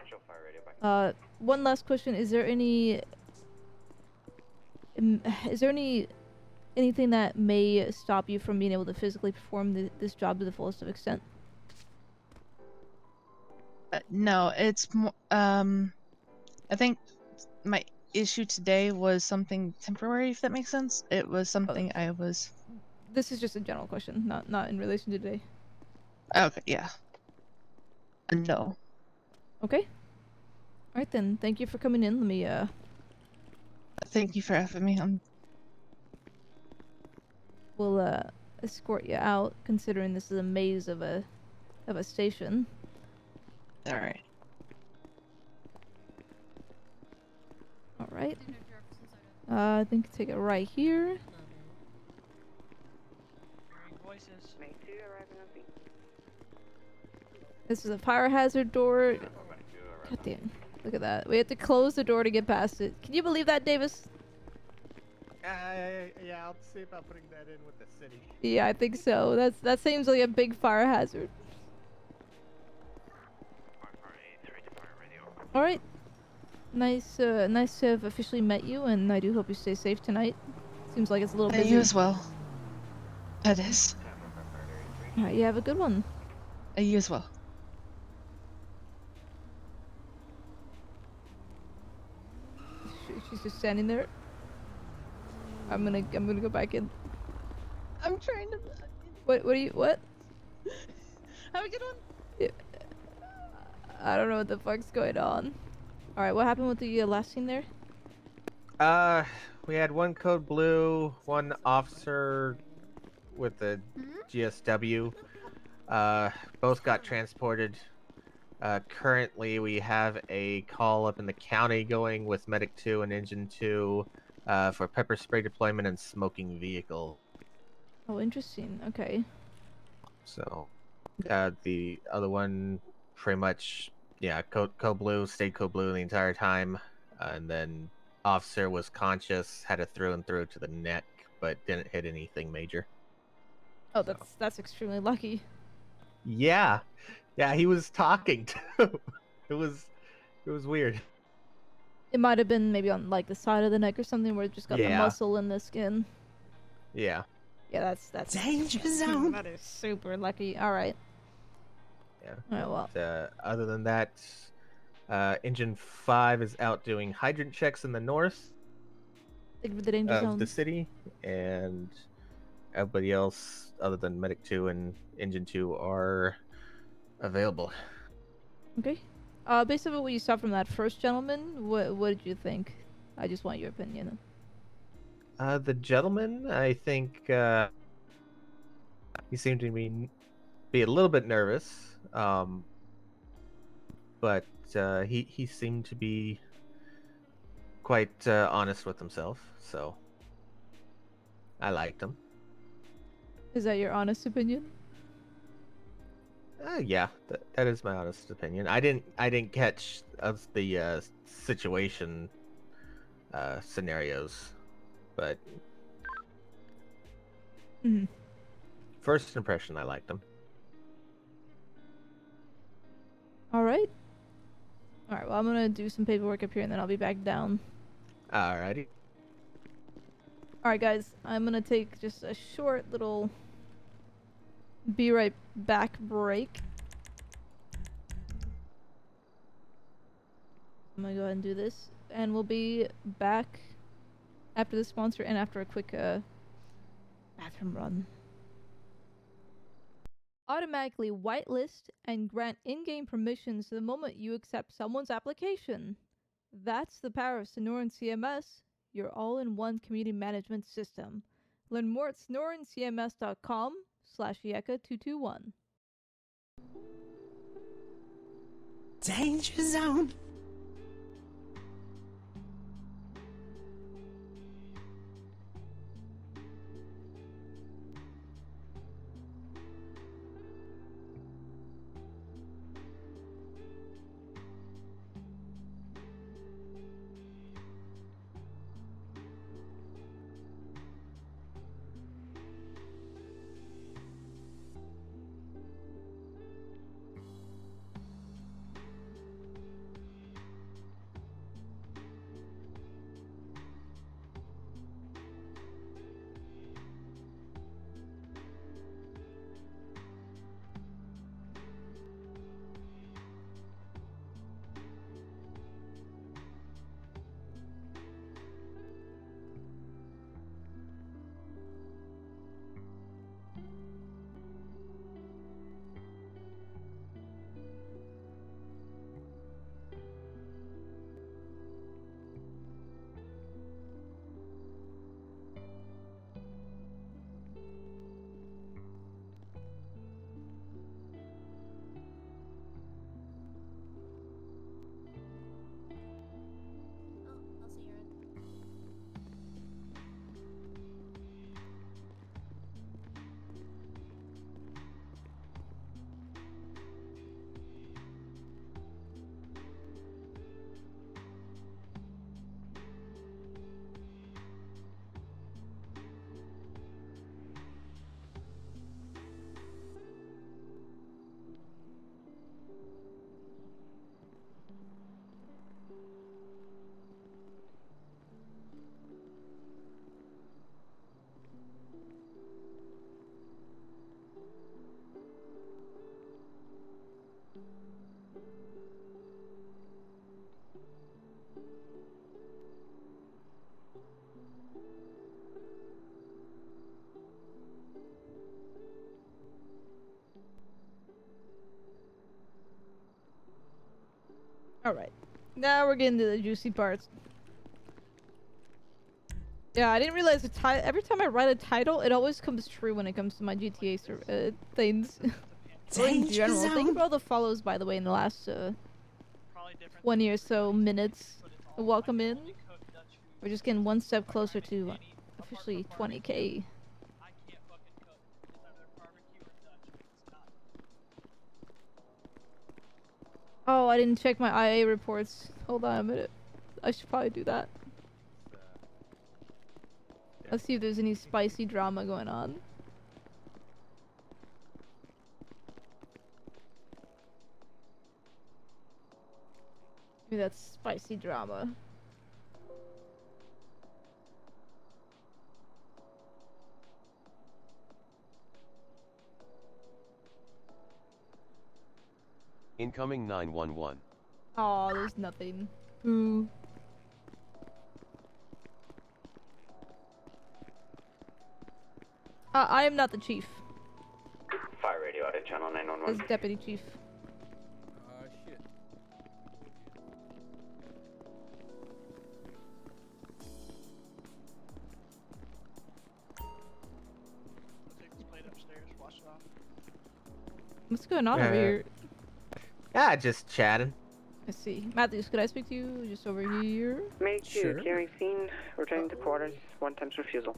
Show fire radio back. One last question. Is there anything that may stop you from being able to physically perform this job to the fullest of extent? No, it's more. I think my issue today was something temporary, if that makes sense. It was something I was. This is just a general question, not in relation to today. Okay, yeah. No. Okay. Alright then, thank you for coming in. Let me Thank you for having me. We'll escort you out, considering this is a maze of a station. Alright. Alright. I think take it right here. Make 2 arriving on scene. This is a fire hazard door. God damn. Look at that. We have to close the door to get past it. Can you believe that, Davis? I'll see about putting that in with the city. Yeah, I think so. That seems like a big fire hazard. All right. Nice, nice to have officially met you, and I do hope you stay safe tonight. Seems like it's a little busy. You as well. It is. All right, you have a good one. You as well. She's just standing there. I'm gonna go back in. I'm trying to. What are you? What? Have a good one. Yeah. I don't know what the fuck's going on. All right, what happened with the last scene there? We had one code blue, one officer with the GSW. Both got transported. Currently, we have a call up in the county going with Medic 2 and Engine 2 for pepper spray deployment and smoking vehicle. Oh, interesting. Okay. So, the other one, pretty much, yeah, code blue, stayed code blue the entire time, and then officer was conscious, had it through and through to the neck, but didn't hit anything major. Oh, that's extremely lucky. Yeah, he was talking too. It was weird. It might have been maybe on like the side of the neck or something where it just got the Yeah. muscle in the skin. Yeah. Yeah, that's Danger zone. That is super lucky. All right. Yeah. All right. Well. But, other than that, Engine 5 is out doing hydrant checks in the north Thank you for the danger of zone. the city, and everybody else other than Medic 2 and Engine 2 are available. Okay. Based on what you saw from that first gentleman, what did you think? I just want your opinion. The gentleman, I think he seemed to be a little bit nervous, but he seemed to be quite honest with himself, so I liked him. Is that your honest opinion? Yeah, that is my honest opinion. I didn't catch the situation scenarios, but first impression, I liked him. All right. All right. Well, I'm gonna do some paperwork up here, and then I'll be back down. Alrighty. All right, guys. I'm gonna take just a short little be right back break. I'm gonna go ahead and do this, and we'll be back after the sponsor and after a quick bathroom run. Automatically whitelist and grant in-game permissions the moment you accept someone's application. That's the power of Sonoran CMS, your all-in-one community management system. Learn more at sonorancms.com/Yeka221. Danger zone. Alright. Now we're getting to the juicy parts. Yeah, I didn't realize the title. Every time I write a title, it always comes true when it comes to my GTA things. Or in general. Thank you for all the follows, by the way, in the last 20 or so minutes. Welcome in. We're just getting one step closer to officially 20k. Oh, I didn't check my IA reports. Hold on a minute. I should probably do that. Let's see if there's any spicy drama going on. Maybe that's spicy drama. Incoming 911. Oh, there's nothing. Boo. I am not the chief. Fire radio out at channel 911. As deputy chief. Shit. What's going on over here? Yeah, just chatting. I see. Matthews, could I speak to you just over here? Make two, clearing scene, returning to quarters, 1 times refusal.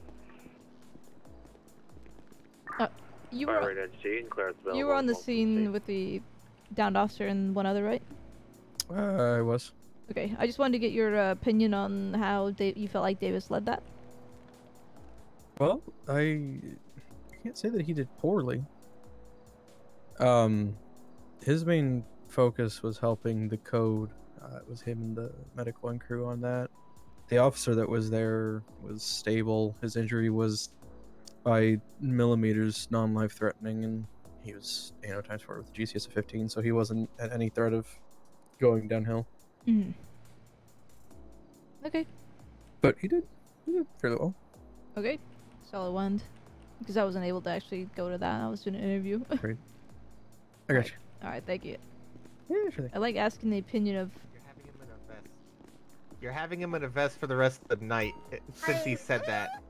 You were, you were on the scene with the downed officer and one other, right? I was. Okay, I just wanted to get your opinion on how you felt like Davis led that. Well, I can't say that he did poorly. His main focus was helping the code. It was him and the medical and crew on that. The officer that was there was stable. His injury was by millimeters non-life threatening, and he was times 4 with the GCS of 15, so he wasn't at any threat of going downhill. Mm-hmm. Okay. But he did fairly well. Okay. Solid one. Because I wasn't able to actually go to that. I was doing an interview. Great. I got you. Alright, thank you. Yeah, sure thing. I like asking the opinion of... You're having him in a vest for the rest of the night, since he said that.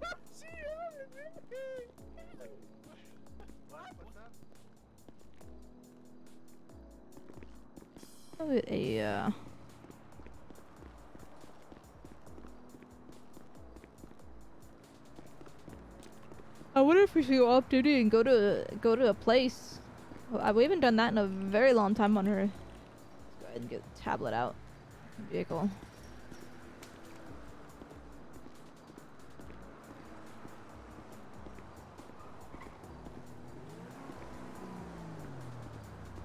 I wonder if we should go off duty and go to a place. We haven't done that in a very long time on her. Let's go ahead and get the tablet out. Vehicle.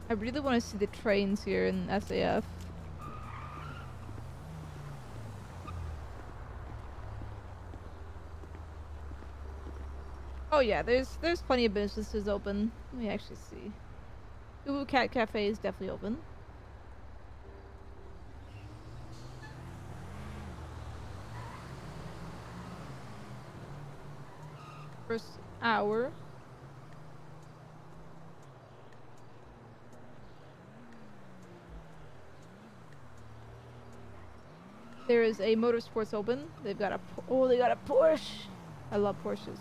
I really want to see the trains here in SAF. Oh yeah, there's plenty of businesses open. Let me actually see. Ooh, Cat Cafe is definitely open. First hour. There is a Motorsports open. They've got they got a Porsche. I love Porsches.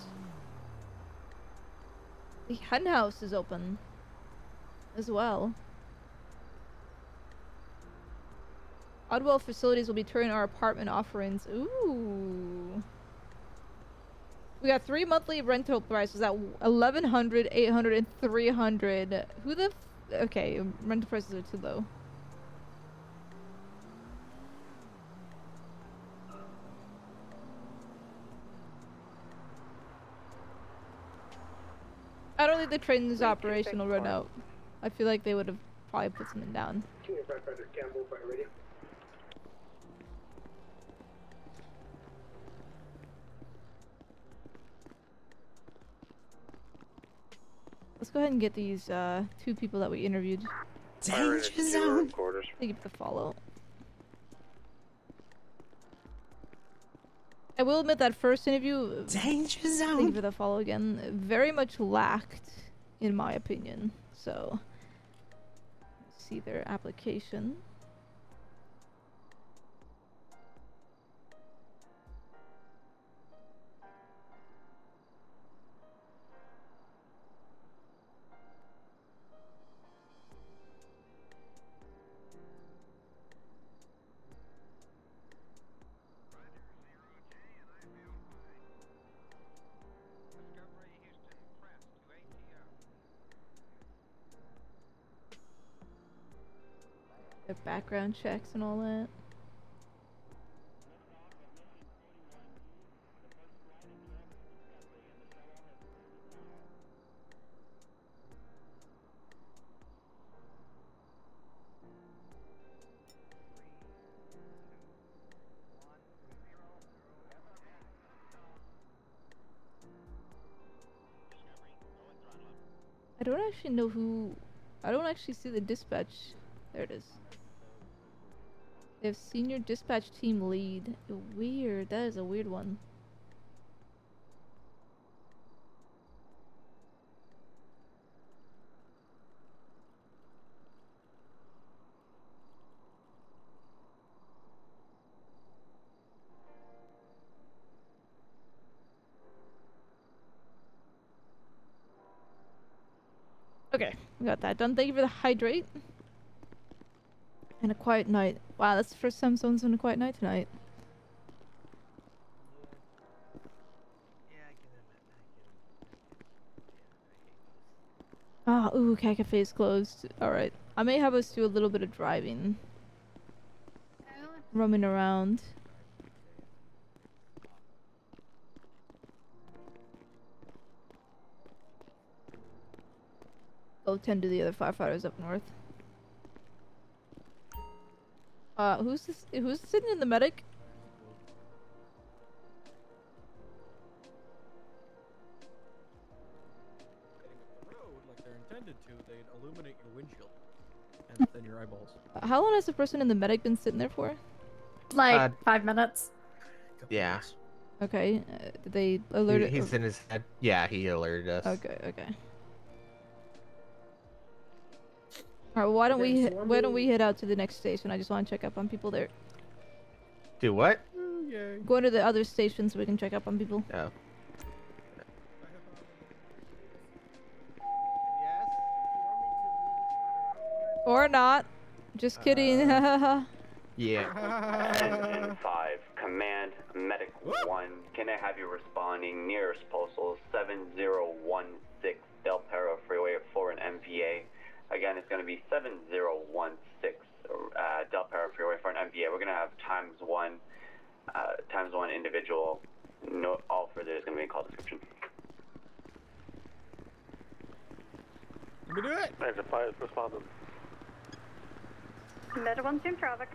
The Hen House is open as well. Oddwell Facilities will be turning our apartment offerings. Ooh. We got 3 monthly rental prices at $1,100, $800, and $300. Who the okay, rental prices are too low. I don't think the train is operational right now. I feel like they would have probably put something down. Let's go ahead and get these 2 people that we interviewed. Danger zone. Thank you for the follow. I will admit that first interview, Danger thank zone. you for the follow again, very much lacked, in my opinion. So, let's see their application. Their background checks and all that. I don't actually know who. I don't actually see the dispatch. There it is. They have senior dispatch team lead. Weird. That is a weird one. Okay, we got that done. Thank you for the hydrate. And a quiet night. Wow, that's the first time someone's done a quiet night tonight. Ah, ooh, Cat Cafe is closed. Alright. I may have us do a little bit of driving. Roaming around. Go tend to the other firefighters up north. Who's this? Who's sitting in the medic? Like they're intended to, they'd illuminate your windshield and then your eyeballs. How long has the person in the medic been sitting there for? Like 5 minutes. Yeah. Okay. Did they alert it? He's in his head. Yeah, he alerted us. Okay. Okay. Alright, why don't we head out to the next station? I just want to check up on people there. Do what? Go to the other station so we can check up on people. Oh. Or not. Just kidding. Yeah. 5, Command, Medic 1. Can I have you responding nearest postal 7016 Del Perro Freeway for an MVA? Again, it's going to be 7016 Del Perro Freeway for an MVA. We're going to have times one individual. No, all further is going to be in call description. Let me do it. Major fires responded. Meta 1 in traffic.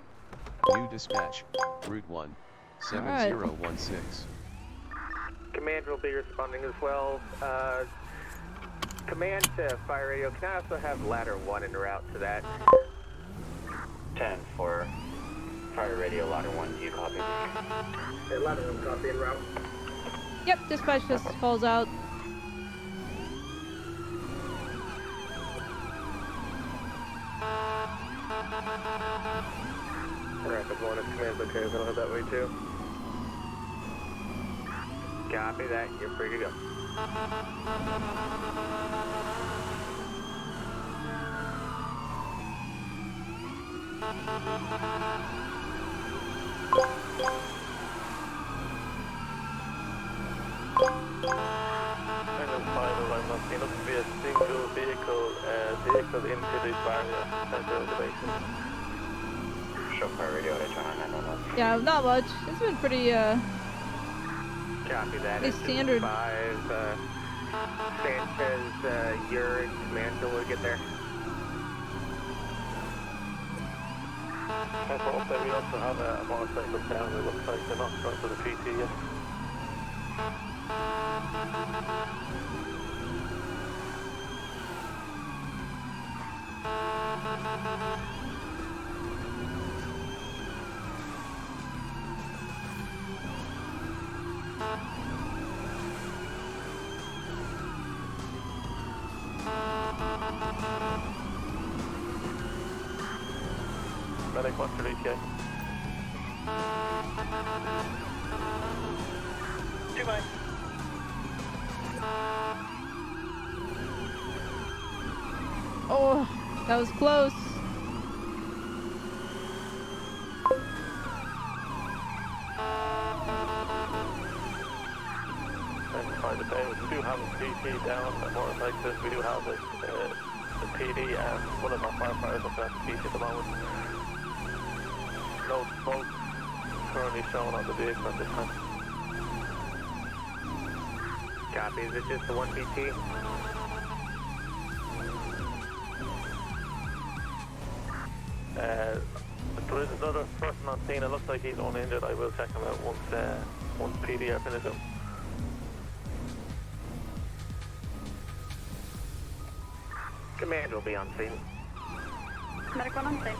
New dispatch, Route 1, 7016. Command will be responding as well. Command to fire radio. Can I also have ladder 1 en route to that? 10 for fire radio, ladder 1. Do you copy? Hey, ladder 1 copy en route. Yep, dispatch just calls out. Rapid 1 if command's okay, we'll head that way too. Copy that, you're free to go. It looks to be a single vehicle into the barrier center of the basin. Show fire radio, H1 Yeah, not much. It's been pretty Copy that. pretty standard. 5, Sanchez, you're in command till we get there. And for also, we also have a motorcycle down. It looks like they're not going to the PT yet. Medic 1 to ETA. 2 miles. Oh, that was close. And by the day, we do have a PT down, and more like this, we do have the PD and one of our firefighters up there at the PT at the moment. No smoke currently shown on the vehicle at this time. Copy, is it just the one PT? There is another person on scene. It looks like he's uninjured. I will check him out once PDR finish him. Command will be on scene. Medical on scene.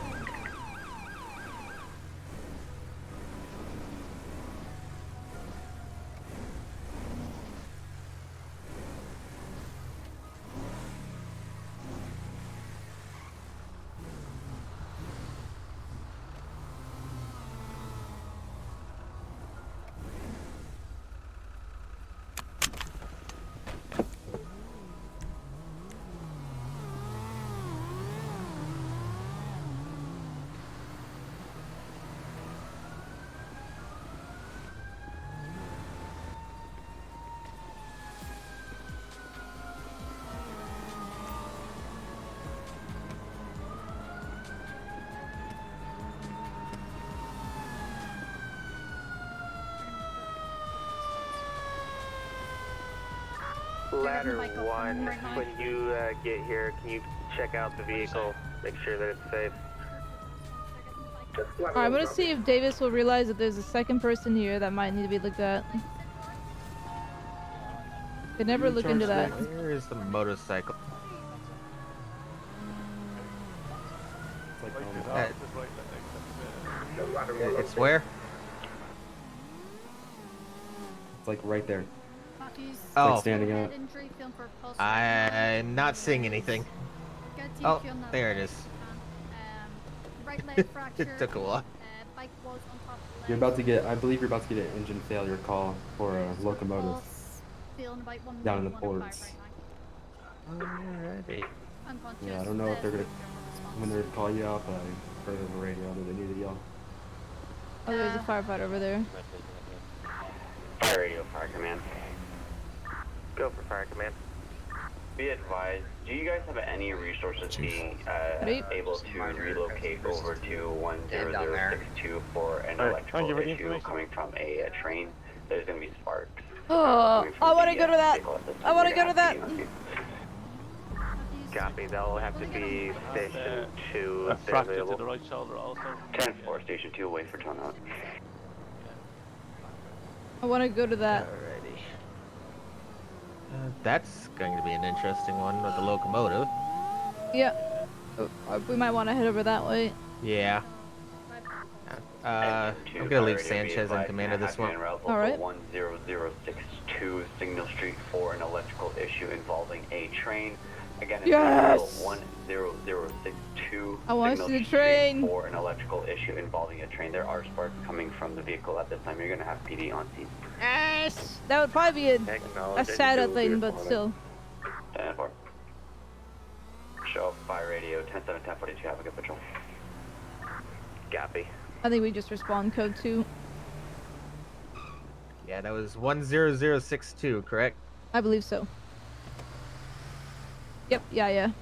Ladder 1, when you get here, can you check out the vehicle, make sure that it's safe? Alright, I'm gonna see if Davis will realize that there's a second person here that might need to be looked at. They never look into that. Where is the motorcycle? It's where? It's like right there. Oh, Like standing out. I'm not seeing anything. Oh, there it is. Right leg fracture. It took a while. Bike was on top of the You're about to get, I believe you're about to get an engine failure call for a locomotive down in the ports. Alrighty. Yeah, I don't know if they're gonna, when they're call you out, but I heard on the radio that they needed y'all. Oh, there's a firefighter over there. Fire radio, fire command. Go for fire command. Be advised, do you guys have any resources being able to relocate over to 10062 for an electrical issue coming from a train? There's going to be sparks. Oh, I want to go to that. I want to go to that. Copy, that will have to be station 2 A fracture to the right shoulder also. 10-4, station 2, wait for turnout. I want to go to that. Alrighty. That's going to be an interesting one with the locomotive. Yeah. We might want to head over that way. Yeah. I'm gonna leave Sanchez in command of this one. Alright. 10062 Signal Street for an electrical issue involving a train. Again, Yes! it's 10062 I want to Signal see the Street train. for an electrical issue involving a train. There are sparks coming from the vehicle at this time. You're gonna have PD on scene. Yes! That would probably be a sad thing, but still. 10-4. Show up fire radio 10-7, 10-42. Have a good patrol. Copy. I think we just respond code 2. Yeah, that was 10062, correct? I believe so. Yep, yeah.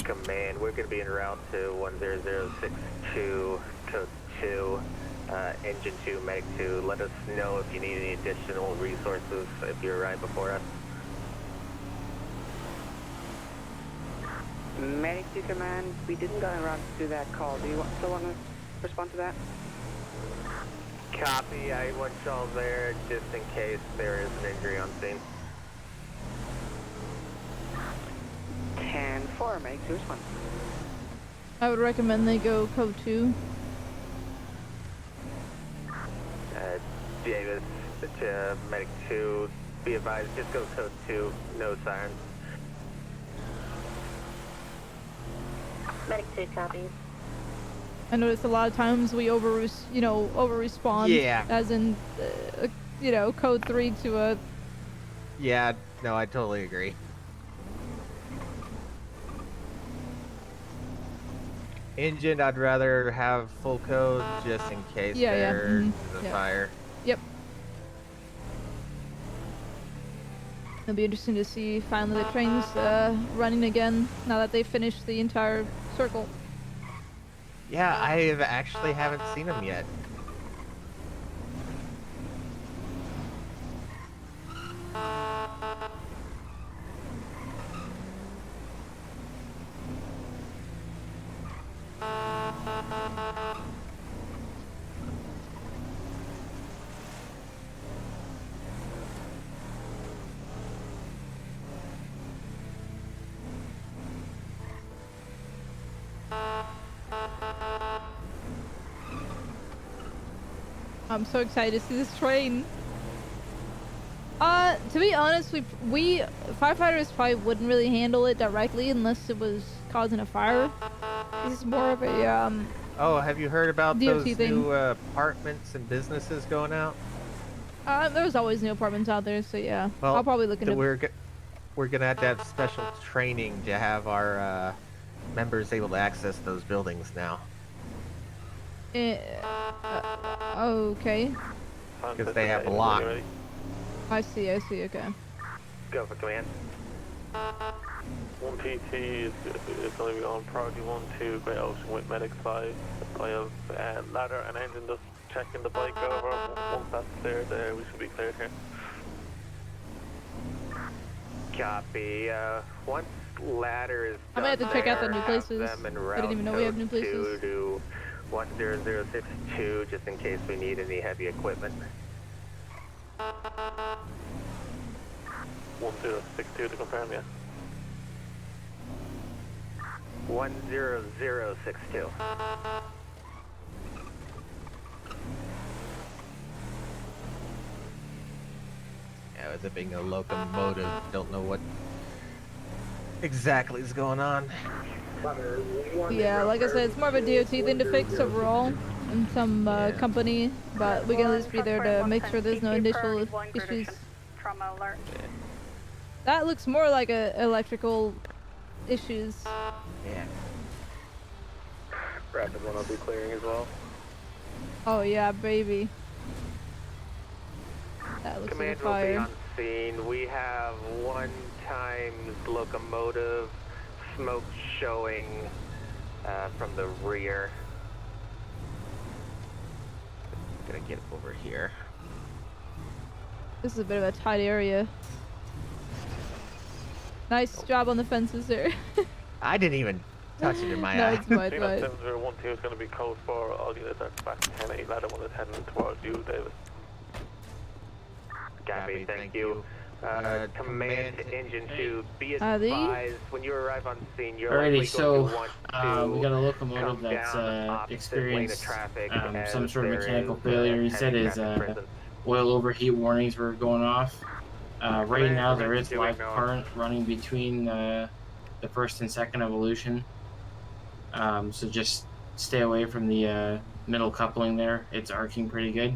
Command, we're going to be en route to 10062, code 2, engine 2, medic 2. Let us know if you need any additional resources if you arrive before us. Medic to command, we didn't go around to that call. Do you still want to respond to that? Copy, I want y'all there just in case there is an injury on scene. 10-4, medic to respond. I would recommend they go code 2. Davis to medic 2, be advised, just go code 2, no sirens. Medic 2 copies. I noticed a lot of times we over-respond. Yeah. As in, code 3 to a... Yeah, no, I totally agree. Engine, I'd rather have full code just in case there's a fire. Yep. It'll be interesting to see finally the trains running again now that they finished the entire circle. Yeah, I actually haven't seen him yet. I'm so excited to see this train. To be honest, we firefighters probably wouldn't really handle it directly unless it was causing a fire. This is more of a Oh, have you heard about DOT those thing. new apartments and businesses going out? There's always new apartments out there, so yeah. Well, I'll probably look into. We're gonna have to have special training to have our members able to access those buildings now. Okay. Because they have locked. I see, okay. Go for command. 1 PT is going to be on priority 1-2 Great Ocean with Medic 5. I have ladder and engine just checking the bike over. Once that's cleared, we should be cleared here. Copy. Once ladder is I might have to check out the new places. I didn't even know we have new places. To 10062 just in case we need any heavy equipment. 1062 to confirm, yeah. 10062. Yeah, with it being a locomotive, don't know what exactly is going on. Yeah, like I said, it's more of a DOT thing to fix overall in some company, but we can at least be there to make sure there's no initial issues. Trauma alert. That looks more like electrical issues. Yeah. Rapid one I'll be clearing as well. Oh yeah, baby. That looks Command like a fire. will be on scene. We have 1 times locomotive smoke showing from the rear. Gonna get over here. This is a bit of a tight area. Nice job on the fences there. I didn't even touch it in my No, eye. it's fine, Cena 7012 is going to be code for all units are back to 10-8. Ladder 1 is heading towards you, David. Copy, thank you. Command to Engine 2, be Are advised when you arrive on scene, you're Alrighty, likely so going to want to we got a locomotive come that's down opposite experienced lane of traffic some as sort of there mechanical is, failure. He said heavy his traffic present. oil overheat warnings were going off. Right now there is doing live now. current running between the first and second evolution. So just stay away from the middle coupling there. It's arcing pretty good.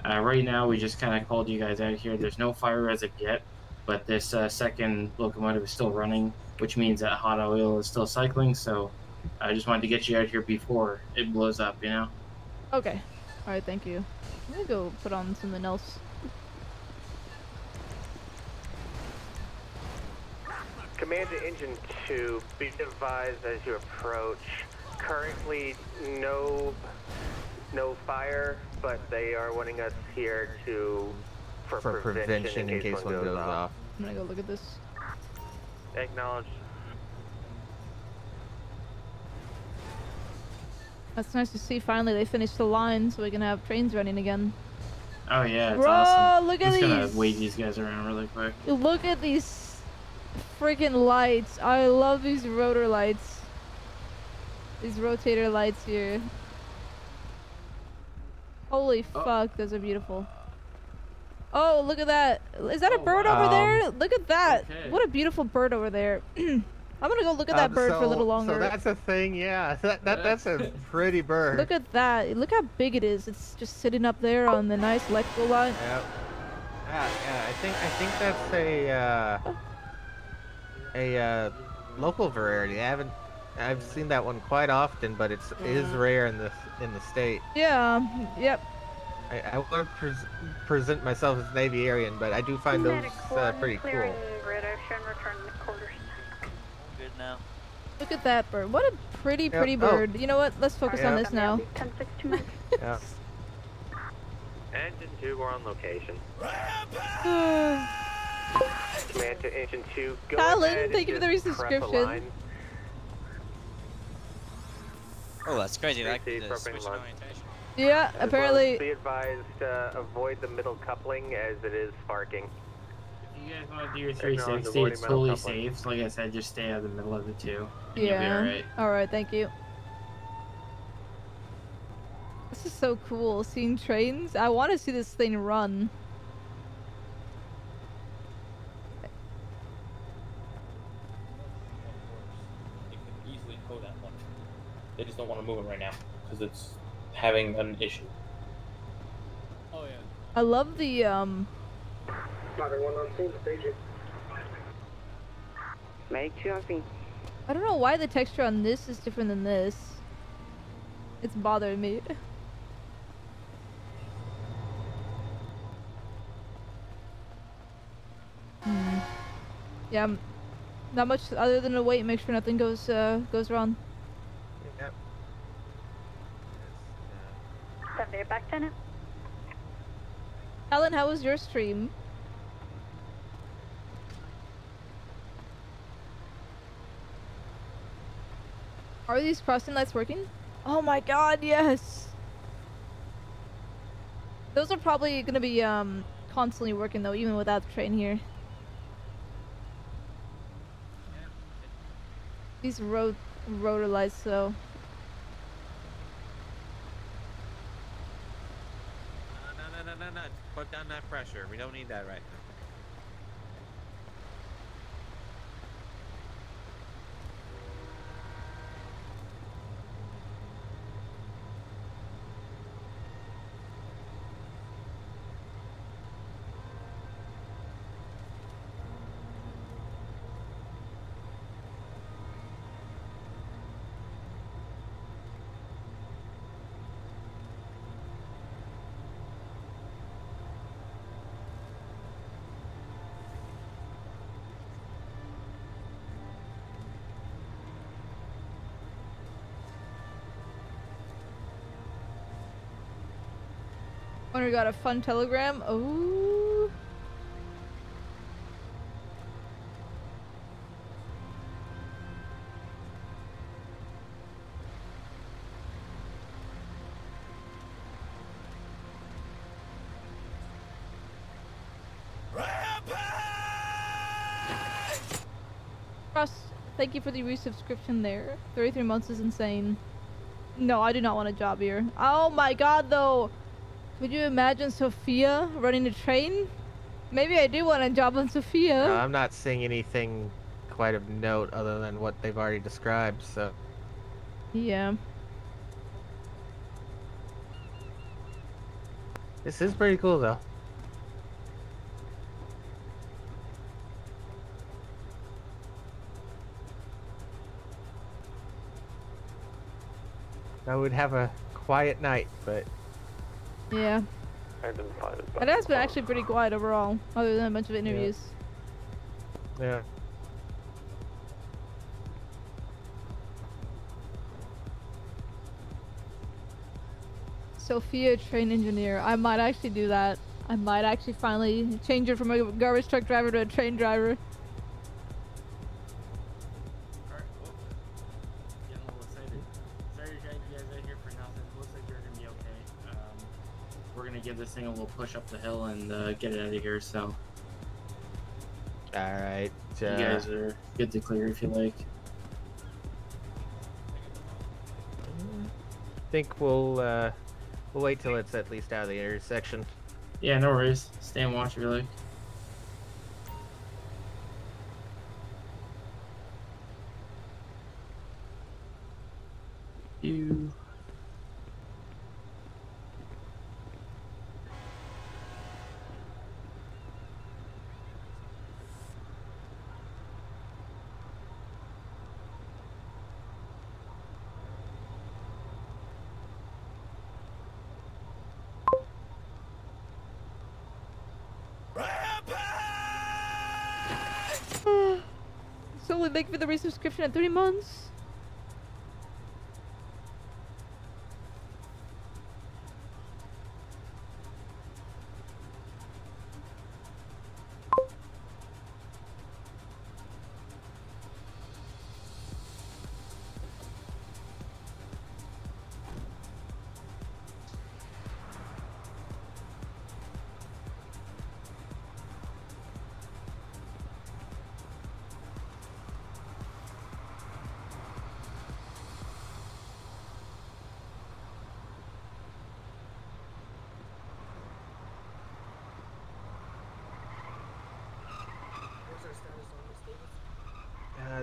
Right now we just kind of called you guys out here. There's no fire as of yet, but this second locomotive is still running, which means that hot oil is still cycling. So I just wanted to get you out here before it blows up, you know? Okay. Alright, thank you. I'm gonna go put on something else. Command to Engine 2, be advised as you approach. Currently, no fire, but they are wanting us here for prevention in case one goes off. I'm gonna go look at this. Acknowledged. That's nice to see. Finally, they finished the line, so we can have trains running again. Oh yeah, it's Bro, awesome. look at I'm just these. gonna wave these guys around really quick. Look at these freaking lights. I love these rotor lights. These rotator lights here. Holy fuck, those are beautiful. Oh, look at that. Is that a bird over there? Look at that. Okay. What a beautiful bird over there. I'm gonna go look at that bird for a little longer. So that's a thing, yeah. That's a pretty bird. Look at that. Look how big it is. It's just sitting up there on the nice electrical line. Yep. Yeah, I think that's a local variety. I've seen that one quite often, but it is rare in the state. Yeah. Yep. I would present myself as Navy Aryan, but I do find those pretty cool. Red Ocean, return to quarters. Good now. Look at that bird. What a pretty Yep. pretty Oh. bird. You know what? Let's focus on this now. 1062. Yeah. Engine 2, we're on location. Uh, Command to Engine 2, go Colin, ahead thank you for the and just prep a resubscription. line. Oh, that's crazy. That Receive could prepping switch line. orientation. yeah, As apparently. well as be advised, avoid the middle coupling as it is sparking. If you guys want to do your Acknowledge 360, avoiding it's metal totally coupling. safe. So like I said, just stay out of the middle of the two. And Yeah. You'll be alright. Alright, thank you. This is so cool, seeing trains. I want to see this thing run. It could easily go that much. They just don't want to move it right now because it's having an issue. Oh yeah. I love the Ladder 1 on scene, staging. Medic 2 on scene. I don't know why the texture on this is different than this. It's bothering me. Yeah, not much other than to wait, make sure nothing goes wrong. Yep. Have their back tenant. Alan, how was your stream? Are these crossing lights working? Oh my god, yes! Those are probably gonna be constantly working though, even without the train here. These rotor lights though. No. Put down that pressure. We don't need that right now. Owner got a fun telegram. Oh. Russ, thank you for the resubscription there. 33 months is insane. No, I do not want a job here. Oh my god, though. Could you imagine Sophia running a train? Maybe I do want a job on Sophia. No, I'm not seeing anything quite of note other than what they've already described, so. Yeah. This is pretty cool, though. I would have a quiet night, but Yeah. Engine 5 is It has been actually pretty quiet overall, other than a bunch of interviews. yeah. Sophia, train engineer. I might actually do that. I might actually finally change it from a garbage truck driver to a train driver. Getting a little excited. Sorry you guys are here for nothing. Looks like you're gonna be okay. We're gonna give this thing a little push up the hill and get it out of here. So Alright. you guys are good to clear if you like. I think we'll wait till it's at least out of the intersection. Yeah, no worries. Stay and watch if you like. You. Solely thank you for the resubscription at 3 months.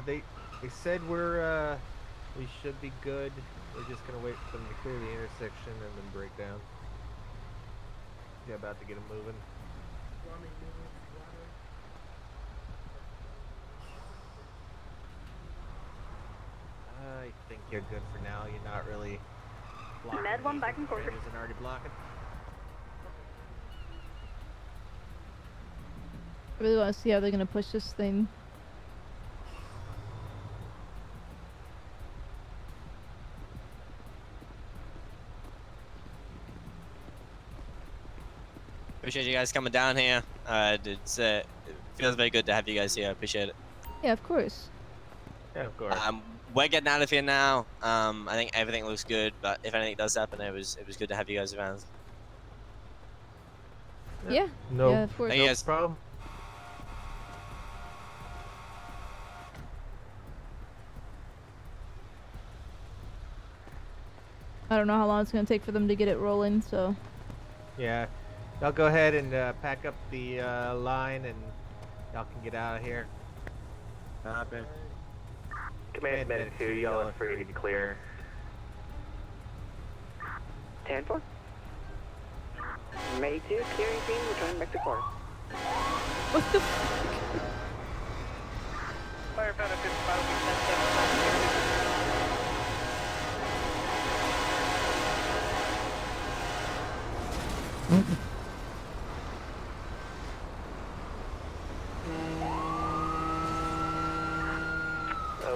They said we should be good. We're just gonna wait for them to clear the intersection and then break down. Yeah, about to get them moving. I think you're good for now. You're not really blocking. Med 1 back in quarter. Isn't already blocking. I really want to see how they're gonna push this thing. Appreciate you guys coming down here. It feels very good to have you guys here. I appreciate it. Yeah, of course. Yeah, of course. We're getting out of here now. I think everything looks good, but if anything does happen, it was good to have you guys around. Yeah. No. Yeah, of course. Thank you guys. Problem. I don't know how long it's gonna take for them to get it rolling, so. Yeah. Y'all go ahead and pack up the line, and y'all can get out of here. Command Medic 2, y'all are free to clear. 10-4. May 2, clearing team, returning back to quarter. What the Fire benefit 5,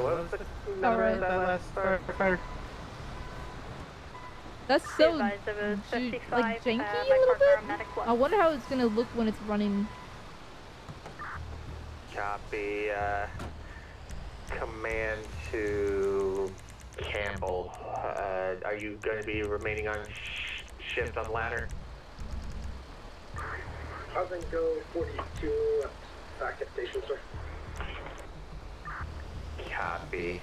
What was the number of that last firefighter? That's so like janky a little bit. I wonder how it's gonna look when it's running. Copy. Command to Campbell. Are you going to be remaining on shift on ladder? I think go 42 back at station, sir. Copy.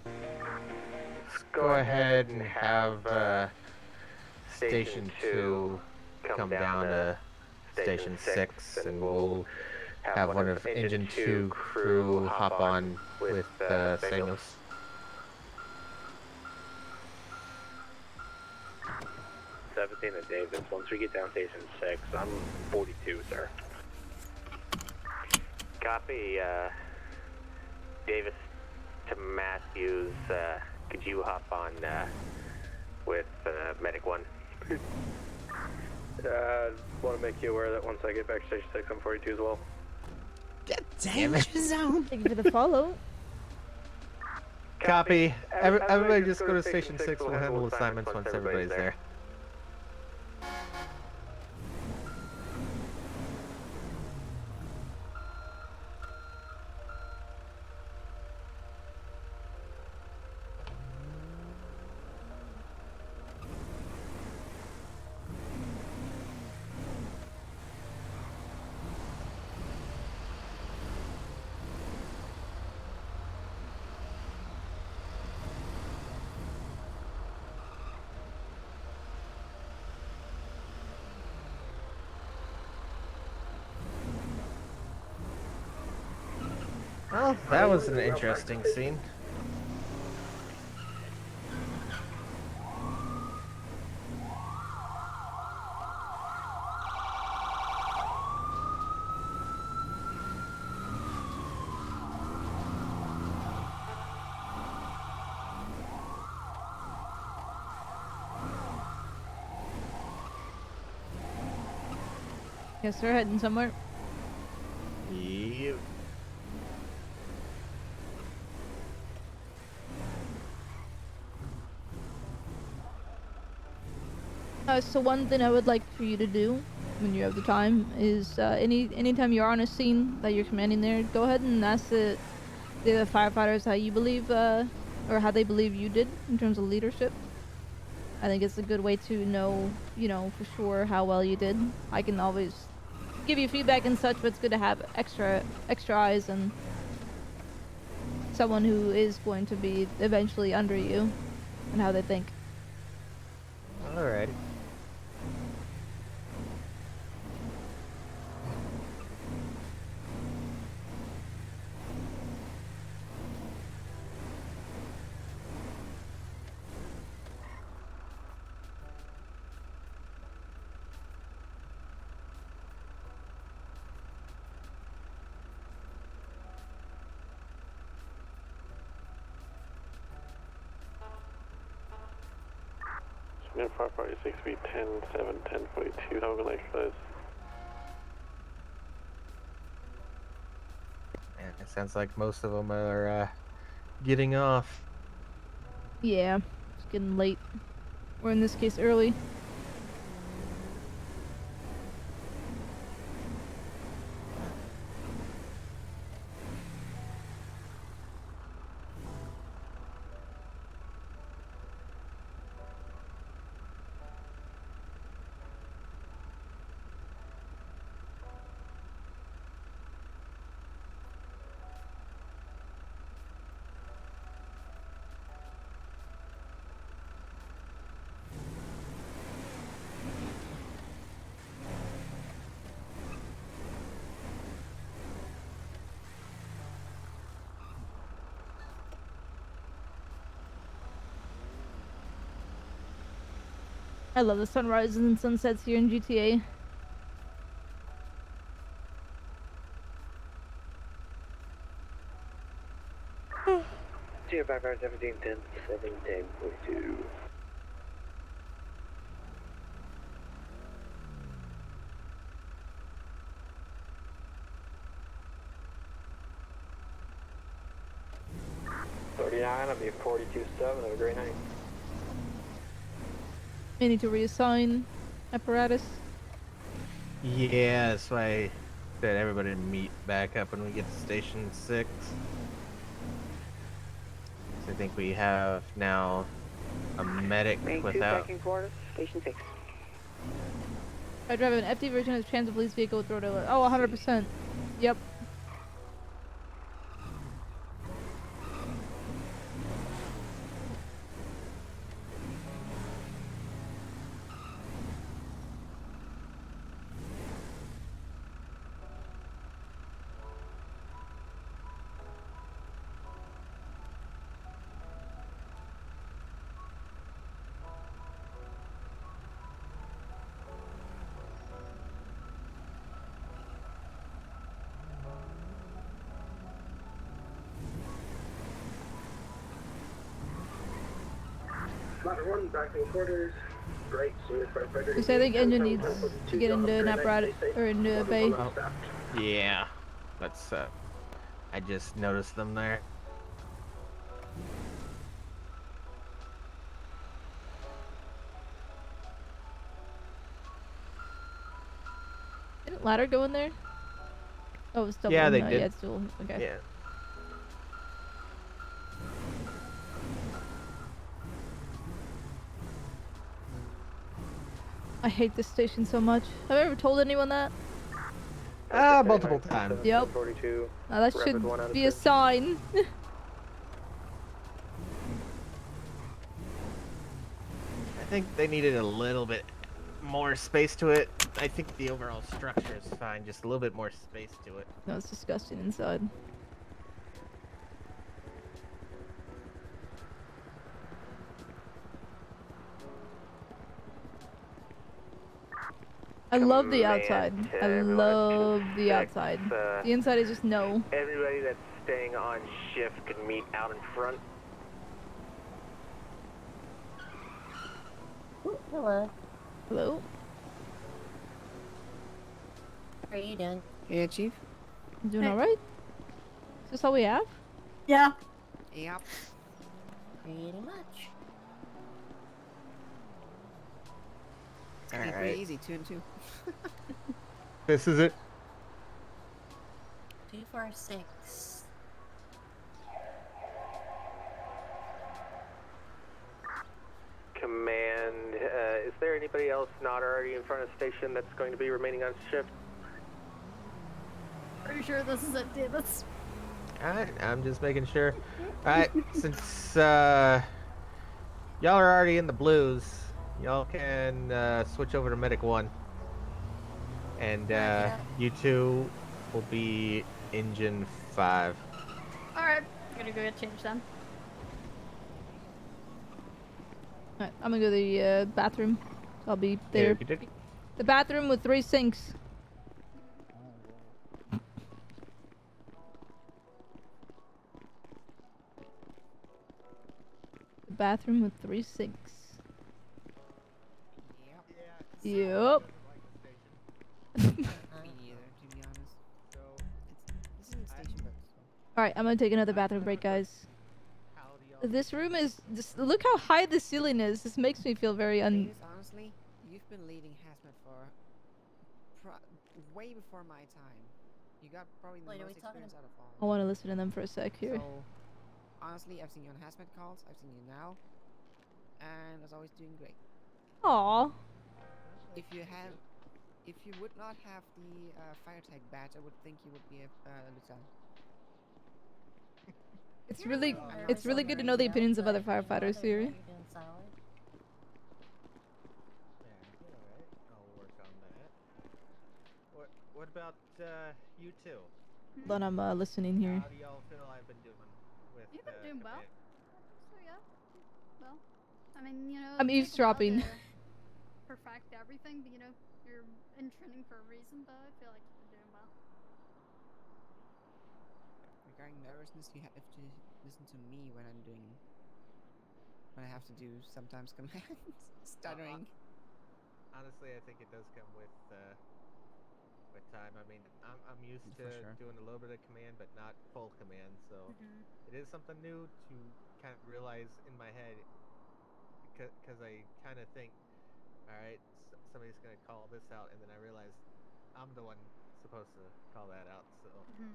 Let's go ahead and have Station 2 come down to Station 6, and we'll have one of Engine 2 crew hop on with signals. And Davis, once we get down Station 6, I'm 42, sir. Copy, Davis to Matthews, could you hop on, with, Medic 1? Want to make you aware that once I get back to Station 6, I'm 42 as well. Danger zone. Thank you for the follow. Copy. Everybody just go to Station 6. We'll handle assignments once everybody's there. Well, that was an interesting scene. Yes, sir, heading somewhere. Yep. So one thing I would like for you to do when you have the time is anytime you're on a scene that you're commanding there, go ahead and ask the other firefighters how you believe or how they believe you did in terms of leadership. I think it's a good way to know, you know, for sure how well you did. I can always give you feedback and such, but it's good to have extra eyes and someone who is going to be eventually under you and how they think. Alrighty. Submit 546 feet 10, 7, 10, 42, have a good exercise. Man, it sounds like most of them are getting off. Yeah, it's getting late. Or in this case, early. I love the sunrises and sunsets here in GTA. Zero 55 17 10 7 10 42. I'll be 42-7. Have a great night. I need to reassign apparatus. Yeah, that's why I said everybody meet back up when we get to Station 6. So I think we have now a medic without... Station 6. I drive an FD version of Transit Police vehicle with road alert. Oh, 100%. Yep. Ladder 1, back in quarters. Great, So I think engine needs to get into an apparatus or into a bay. Oh, yeah, that's I just noticed them there. Didn't ladder go in there? Oh, it's double. Yeah, they no, did. Yeah, it's dual. Okay. Yeah. I hate this station so much. Have I ever told anyone that? Multiple times. Yep. 42. Now that should be a sign. I think they needed a little bit more space to it. I think the overall structure is fine, just a little bit more space to it. No, it's disgusting inside. I love the outside. I love the outside. The inside is just no. Everybody that's staying on shift can meet out in front. Hello. Hello. How are you doing? Yeah, Chief. You doing Hey. alright? Is this all we have? Yeah. Yep. Pretty much. It's actually Alright. pretty easy, 2 and 2. This is it. 246. Command, is there anybody else not already in front of station that's going to be remaining on shift? Pretty sure this is it, Davis. Alright, I'm just making sure. Alright, since y'all are already in the blues, y'all can switch over to Medic 1. And you two will be Engine 5. Alright, gonna go get changed then. Alright, I'm gonna go to the bathroom. I'll be there. Okey-dokey. The bathroom with 3 sinks. The bathroom with 3 sinks. Yep. Me neither, to be honest. This isn't station, but Alright, I'm gonna take another bathroom break, guys. This room is just look how high the ceiling is. This makes me feel very Davis, honestly, you've been leading hazmat for way before my time. You got probably the most experience out of all. I want to listen to them for a sec here. So, honestly, I've seen you on hazmat calls. I've seen you now, and as always, doing great. Aw. If you would not have the fire tech badge, I would think you would be a lieutenant. It's really good to know the opinions of other firefighters here. I'll work on that. What about you two? Hold on, I'm listening here. How do y'all feel I've been doing with You've been doing well. command? So yeah. Well, I mean, you know. I'm it takes a while eavesdropping. to Perfect everything, but you know, you're in training for a reason. But I feel like you've been doing well. Regarding nervousness, you have to listen to me when I have to do sometimes commands, stuttering. Honestly, I think it does come with time. I mean, I'm used to doing a little bit of command, but not full command. So it is something new to kind of realize in my head, because I kind of think, all right, somebody's gonna call this out, and then I realize I'm the one supposed to call that out. So. Yeah,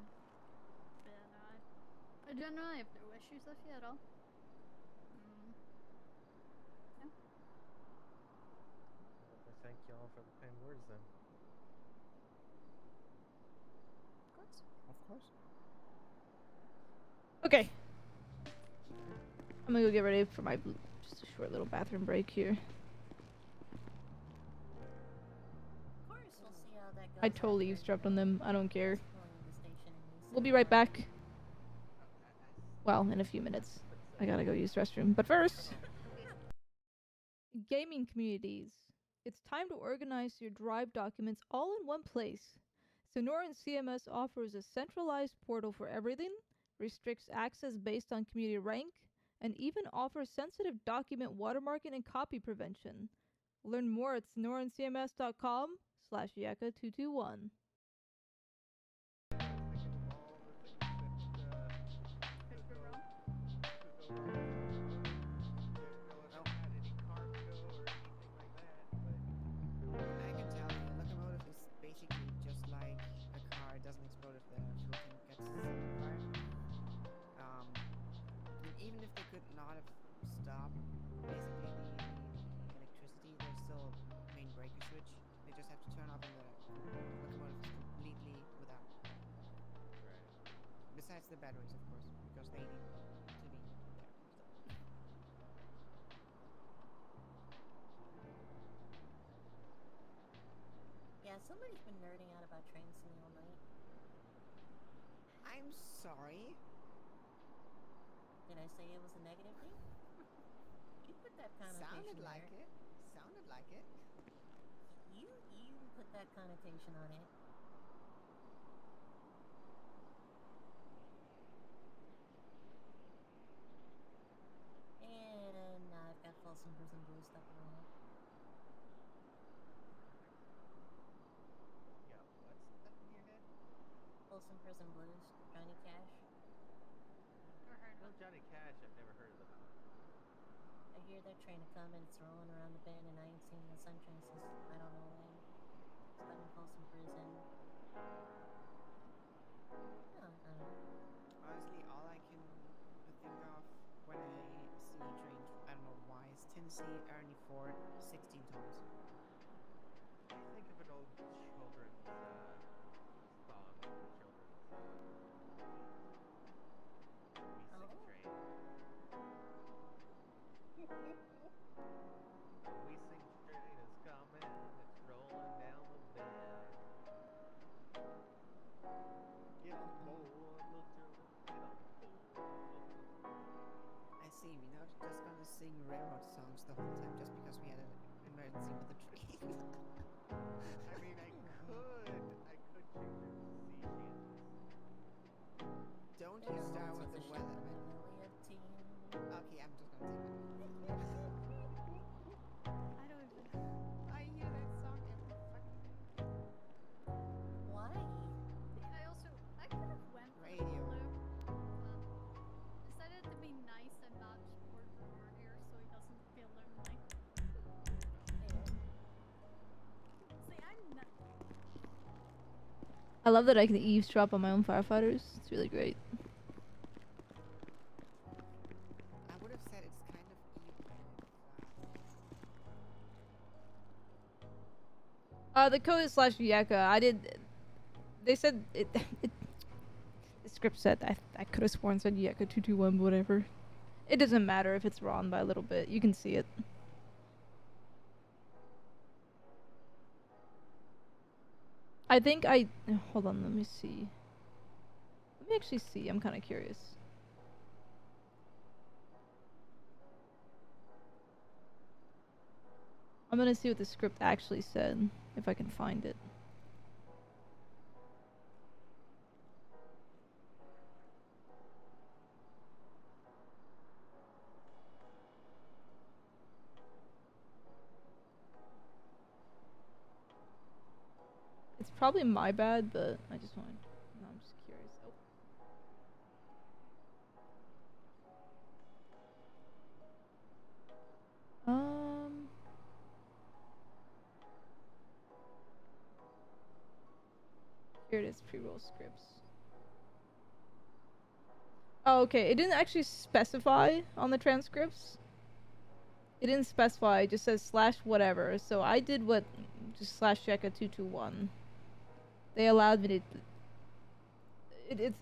no, I generally have no issues with you at all. Yeah. I thank y'all for the kind words then. Of course. Okay. I'm gonna go get ready for my just a short little bathroom break here. I totally eavesdropped on them. I don't care. We'll be right back. Well, in a few minutes. I gotta go use the restroom. But first, gaming communities. It's time to organize your Drive documents all in one place. Sonoran CMS offers a centralized portal for everything, restricts access based on community rank, and even offers sensitive document watermarking and copy prevention. Learn more at sonorancms.com/yaka221. I can tell you, a locomotive is basically just like a car. It doesn't explode if the fuel tank gets on fire. And even if they could not have stopped basically the electricity, there's still a main breaker switch. They just have to turn off and the locomotive is completely without. Besides the batteries, of course, because they need to be there. Yeah, somebody's been nerding out about train scene all night. I'm sorry. Did I say it was a negative thing? You put that connotation Sounded like there. it. Sounded like it. You put that connotation on it. And I've got Folsom Prison Blues stuff on it. Yeah, what's stuck in your head? Folsom Prison and Blues, Johnny Cash. Well, Johnny Cash, I've never heard of them. I hear that train coming, it's rolling around the bend, and I ain't seen the sunshine since I don't know when. It's got in Folsom Prison. No, I don't know. Honestly, all I can think of when I see trains, I don't know why, is Tennessee, Ernie Ford, 16 tons. I think of an old children's song, children's We Sing Train. We Sing Train is coming, it's rolling down the bend. Get on board, little children, get on board. I see, we're not just gonna sing railroad songs the whole time just because we had an emergency with the train. I mean, I could change it to sea shanties. Don't you start with the weather, man. Okay, I'm just gonna take it. I don't even. I hear that song every fucking day. Why? I could have went for Radio. Blue. Decided to be nice and not work for here so he doesn't feel lonely. See, I'm not. I love that I can eavesdrop on my own firefighters. It's really great. I would have said it's kind of even. The code is /Yeka. I did. They said it. The script said I could have sworn said Yeka 221, but whatever. It doesn't matter if it's wrong by a little bit. You can see it. I think I. Hold on. Let me see. Let me actually see. I'm kind of curious. I'm gonna see what the script actually said, if I can find it. It's probably my bad, but I just wanted. No, I'm just curious. Oh. Here it is, pre-roll scripts. Oh, okay. It didn't actually specify on the transcripts. It didn't specify. It just says /whatever. So I did what just /Yeka221. They allowed me to. It's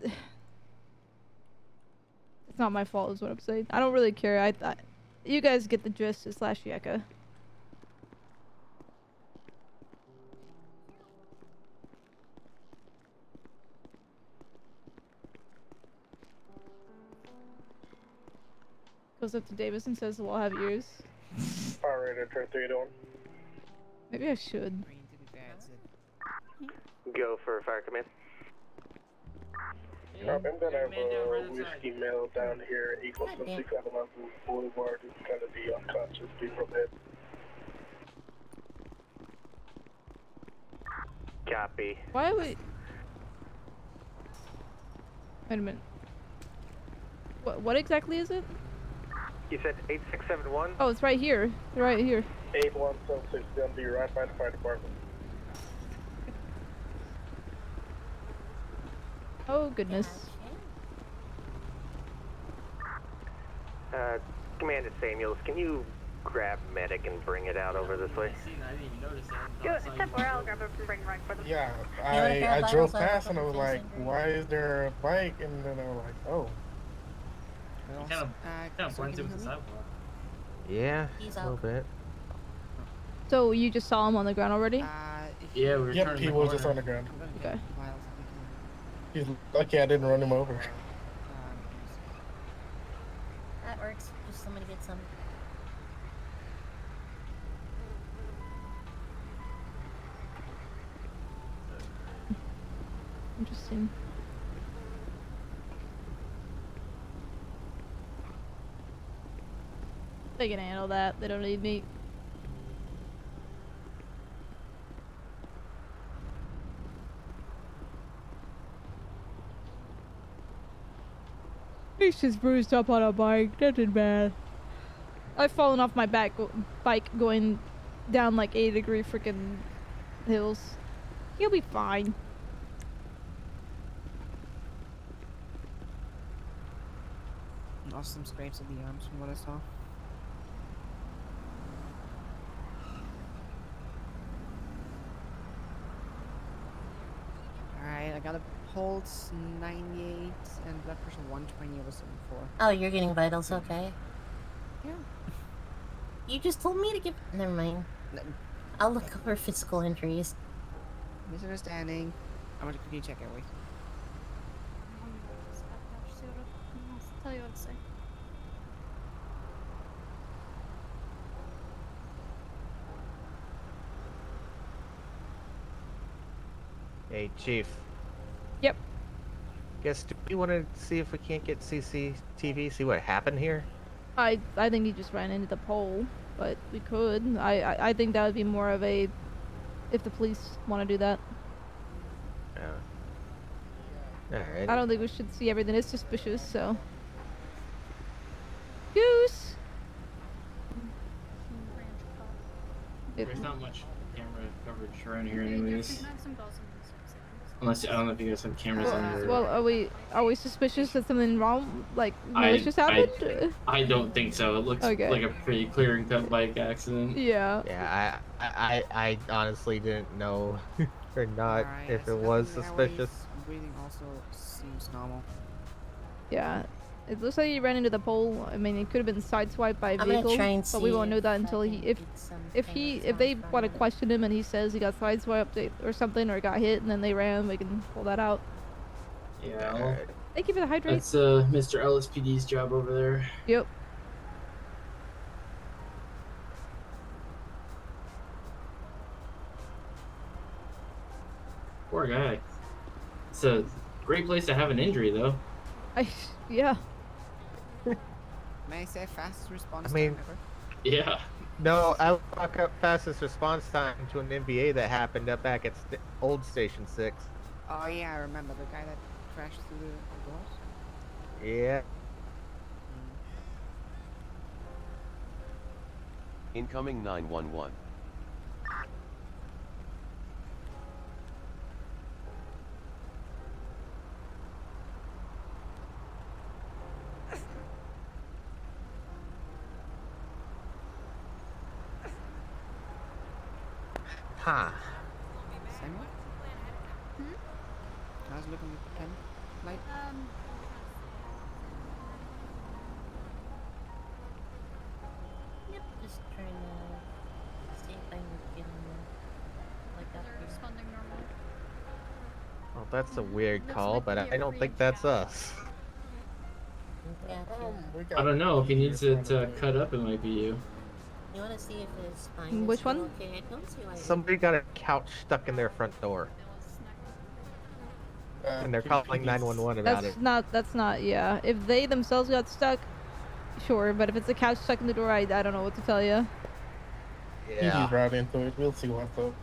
not my fault, is what I'm saying. I don't really care. You guys get the gist. It's /Yeka. Goes up to Davis and says, "We'll have ears." Power Raider, turn 3 to 1. Maybe I should. Go for fire command. I'm gonna have a whiskey mail down here equals to 6 Avalon Boulevard. It's gonna be unconscious, be from it. Copy. Why are we? Wait a minute. What exactly is it? You said 8671? Oh, it's right here. Right here. 8176, gonna be right by the fire department. Oh goodness. Commander Samuels, can you grab medic and bring it out over this way? I didn't even notice that. Go, step where I'll grab it from bring right for them. Yeah, I drove past and I was like, why is there a bike? And then I was like, oh. Kind of blends in with the sidewalk. Yeah, He's a little out. bit. So you just saw him on the ground already? Yeah, we were Yep, turning he the was just corner. on the ground. Okay. He's lucky I didn't run him over. That works. Just somebody get some. Interesting. They can handle that. They don't need me. He's just bruised up on a bike. Nothing bad. I've fallen off my bike going down like 80-degree freaking hills. He'll be fine. Lost some scrapes of the arms from what I saw. Alright, I got a pulse 98 and blood pressure 120 over 74. Oh, you're getting vitals, okay? Yeah. You just told me to give. Never mind. I'll look over physical injuries. Misunderstanding. I'm gonna continue check airway. I'll tell you what to say. Hey, Chief. Yep. Guess do we want to see if we can't get CCTV, see what happened here? I think he just ran into the pole, but we could. I think that would be more of a if the police want to do that. Alright. I don't think we should see everything. It's suspicious, so. Goose. There's not much camera coverage around here, anyways. Unless I don't know if you guys have cameras on your. Well, are we suspicious that something wrong, like malicious happened? I don't think so. It looks Okay. like a pretty clear and cut bike accident. Yeah. Yeah, I honestly didn't know or not if it was suspicious. Breathing also seems normal. Yeah. It looks like he ran into the pole. I mean, it could have been sideswiped by a I'm gonna vehicle, try and but we see won't know that until if they want to question him and he says he got sideswiped or something or got hit and then they ran, we can pull that out. Yeah. Well, Thank you for the hydrate. that's Mr. LSPD's job over there. Yep. Poor guy. It's a great place to have an injury, though. Yeah. May I say fastest response I mean- time ever? Yeah. No, I would fuck up fastest response time to an NBA that happened up back at old Station 6. Oh yeah, I remember the guy that crashed through the doors. Yeah. Incoming 911. Huh. Samuel? I was looking at the pen light. Yep, just trying to see if I can get in like that. They're responding normal. Well, that's a weird call, but I don't think that's us. Yeah, I don't know. If he needs it cut up, it might be you. you want to see if his spine Which is still one? okay? I don't see why. Somebody got a couch stuck in their front door. And they're calling 911 about it. That's not, yeah. If they themselves got stuck, sure, but if it's a couch stuck in the door, I don't know what to tell you. Yeah. He's right into it. We'll see what's up.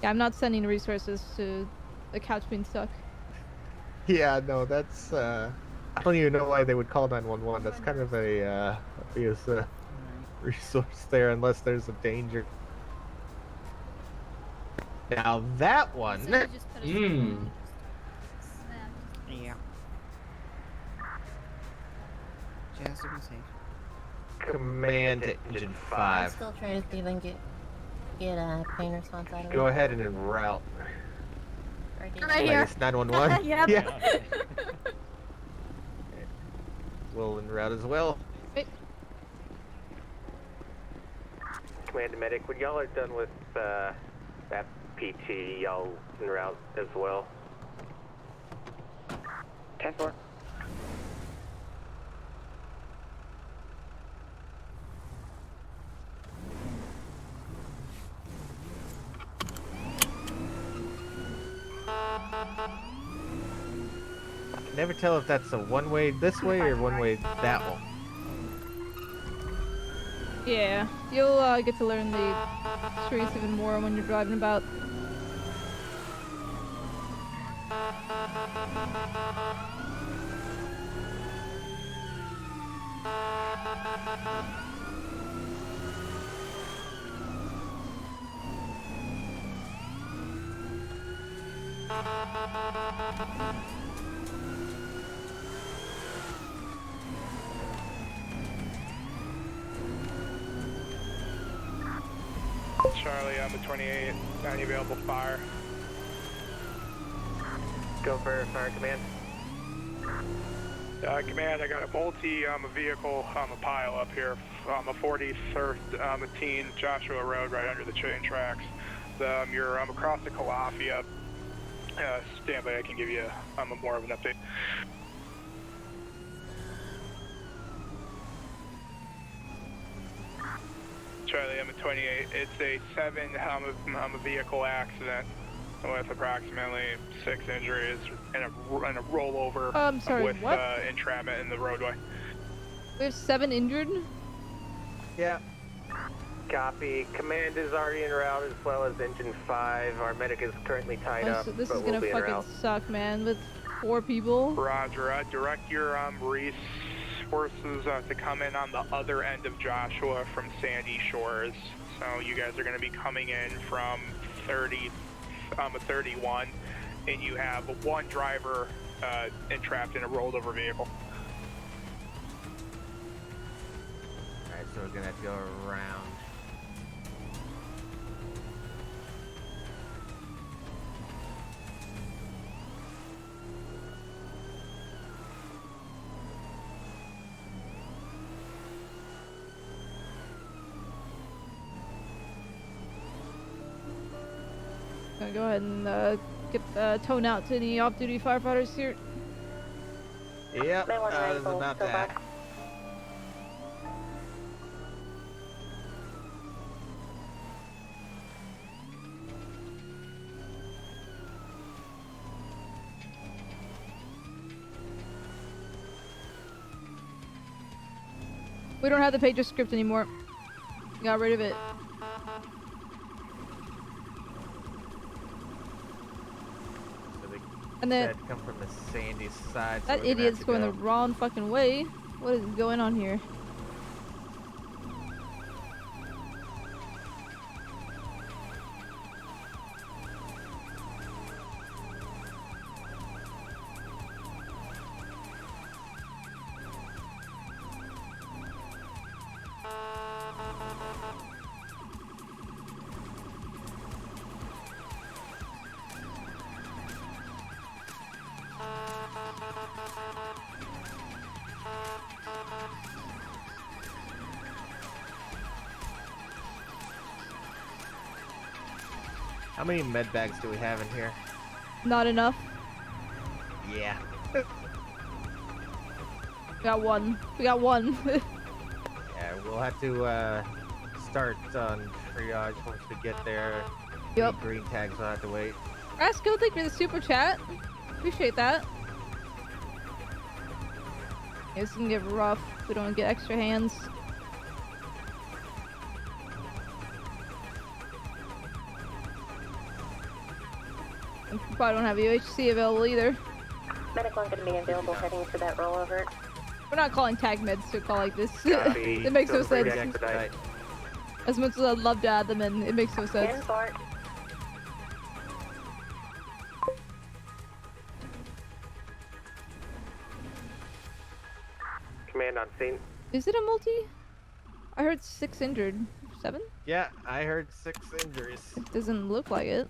Yeah, I'm not sending resources to a couch being stuck. Yeah, no, that's, I don't even know why they would call 911. That's kind of a, obvious, resource there, unless there's a danger. Now that one... Yeah. Just to be safe. Command to Engine I'm 5. still trying to see if I can get a pain response out of it. Go ahead and en route. Right here. It's 911? Yep. Yeah. We'll en route as well. Command medic, when y'all are done with that PT, y'all en route as well. 10-4. I can never tell if that's a one-way this way or one-way that one. Yeah, you'll get to learn the streets even more when you're driving about. Charlie, I'm at 28. Any available fire? Go for fire command. Command, I got a vehicle, a pile up here. I'm a 43rd, a teen, Joshua Road, right under the train tracks. You're across the Calafia. Stand by, I can give you more of an update. Charlie, I'm at 28. It's a 7 vehicle accident with approximately 6 injuries and a rollover I'm sorry, with what? entrapment in the roadway. We have 7 injured? Yeah. Copy. Command is already en route as well as Engine 5. Our medic is currently tied up, So this but is we'll gonna be en fucking route. suck, man, with 4 people. Roger. Direct your resources to come in on the other end of Joshua from Sandy Shores. So you guys are going to be coming in from 31, and you have 1 driver entrapped in a rolled over vehicle. Alright, so we're gonna have to go around. Gonna go ahead and get tone out to any off-duty firefighters here. Yep, that's about that. We don't have the pager script anymore. Got rid of it. And then Said come from the sandy side. So that we're gonna idiot's have to going go. the wrong fucking way. What is going on here? How many med bags do we have in here? Not enough. Yeah. We got one. We got one. Yeah, we'll have to start on triage once we get there. Yep. The green tags will have to wait. Rasco, thank you for the super chat. Appreciate that. Yeah, this can get rough. We don't get extra hands. We probably don't have UHC available either. Medic 1 going to be available heading to that rollover. We're not calling tag meds to a call like this. Copy. It makes no Feel free to sense. expedite. As much as I'd love to add them in, it makes no sense. Command on scene. Is it a multi? I heard 6 injured. 7? Yeah, I heard 6 injuries. It doesn't look like it.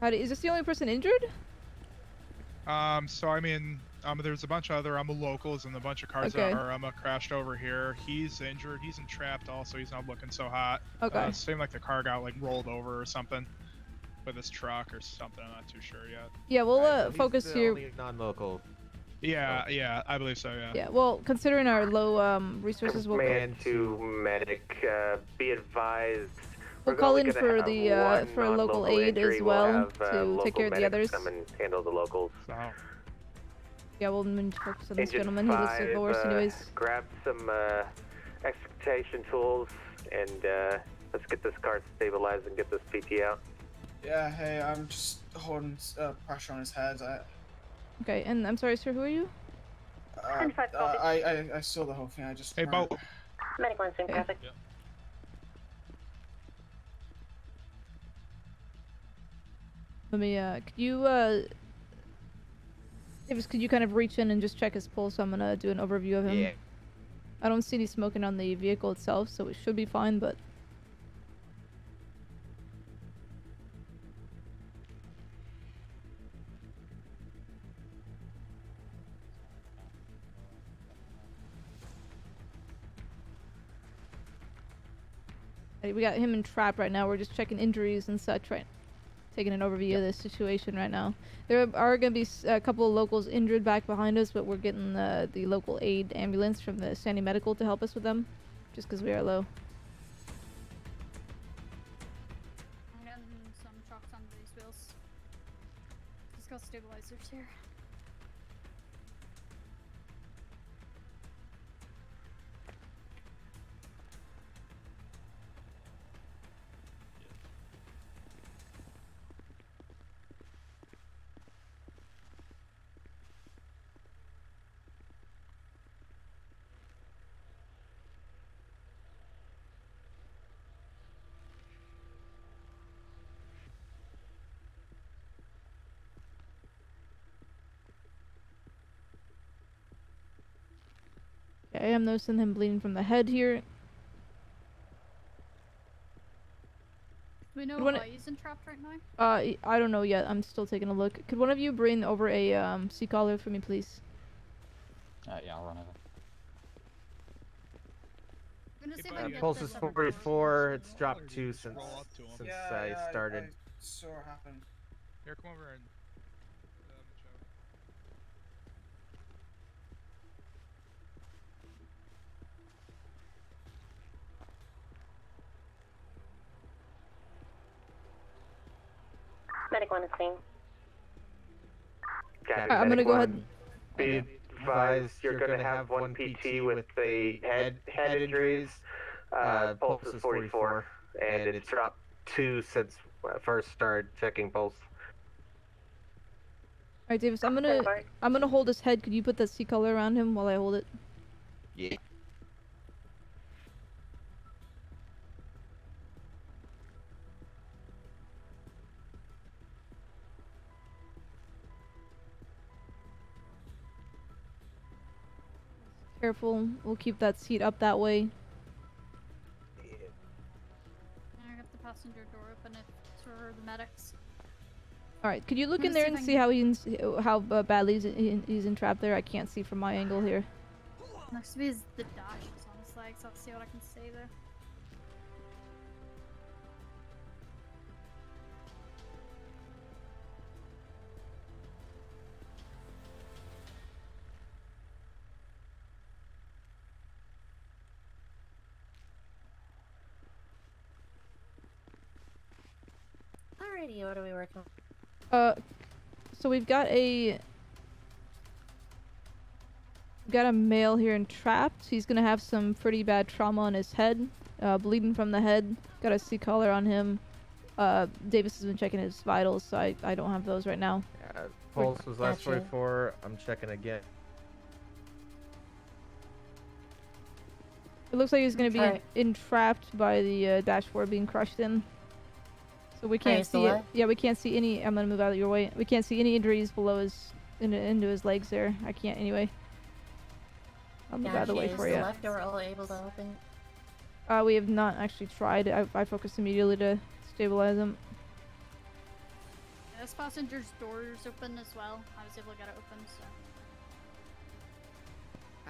Is this the only person injured? So I mean, there's a bunch of other locals and a bunch of cars Okay. that are crashed over here. He's injured. He's entrapped also. He's not looking so hot. Okay. Seemed like the car got like rolled over or something with his truck or something. I'm not too sure yet. Yeah, we'll So he's focus the here. only non-local. Yeah, yeah, I believe so. Yeah. Yeah, well, considering our low resources, we'll Command to medic. Be advised. We'll we're call only in gonna for have the one for a local non-local aid injury. as We'll well have, to local take care of the medics others. Come and handle the locals. Yeah, we'll need to focus on this Engine gentleman. He looks 5, the worst anyways. grab some extrication tools and let's get this car stabilized and get this PT out. Yeah, hey, I'm just holding pressure on his head. Okay, and I'm sorry, sir. Who are you? I saw the whole thing. I just. Hey, Bo. Medic one, same traffic. Let me, could you, Davis, could you kind of reach in and just check his pulse? I'm gonna do an overview of him. Yeah. I don't see any smoking on the vehicle itself, so it should be fine, but... Hey, we got him entrapped right now. We're just checking injuries and such, right? Taking an overview of the situation right now. There are going to be a couple of locals injured back behind us, but we're getting the local aid ambulance from the Sandy Medical to help us with them, just because we are low. I'm getting some trucks under these wheels. Just got stabilizers here. I am noticing him bleeding from the head here. Do we know Could why he's entrapped right now? I don't know yet. I'm still taking a look. Could one of you bring over a C-collar for me, please? Yeah, I'll run over. I'm gonna see if I can get Pulse this is over 44. It's dropped 2 since I started. I saw it happen. Here, come over and. Medic one is seen. I'm gonna go ahead. Be advised, you're going to have one PT with the head injuries. Pulse is 44, and it's dropped 2 since I first started checking pulse. Alright, Davis, I'm gonna hold his head. Could you put that C-collar around him while I hold it? Yeah. Careful. We'll keep that seat up that way. I got the passenger door open for the medics. Alright, could you look I'm in gonna there see and if I see how badly he's entrapped there? I can't see from my angle here. Next to me is the dash is on his legs. I'll see what I can see there. Alrighty, what are we working on? So we've got a male here entrapped. He's gonna have some pretty bad trauma on his head, bleeding from the head. Got a C-collar on him. Davis has been checking his vitals, so I don't have those right now. Pulse was last 44. I'm checking again. It looks like he's gonna be Alright. entrapped by the dashboard being crushed in. So we can't see it. Yeah, we can't see any. I'm gonna move out of your way. We can't see any injuries below his into his legs there. I can't anyway. I'll move out of the way for Is you. the left door all able to open? We have not actually tried. I focused immediately to stabilize him. Yeah, this passenger's door is open as well. I was able to get it open, so.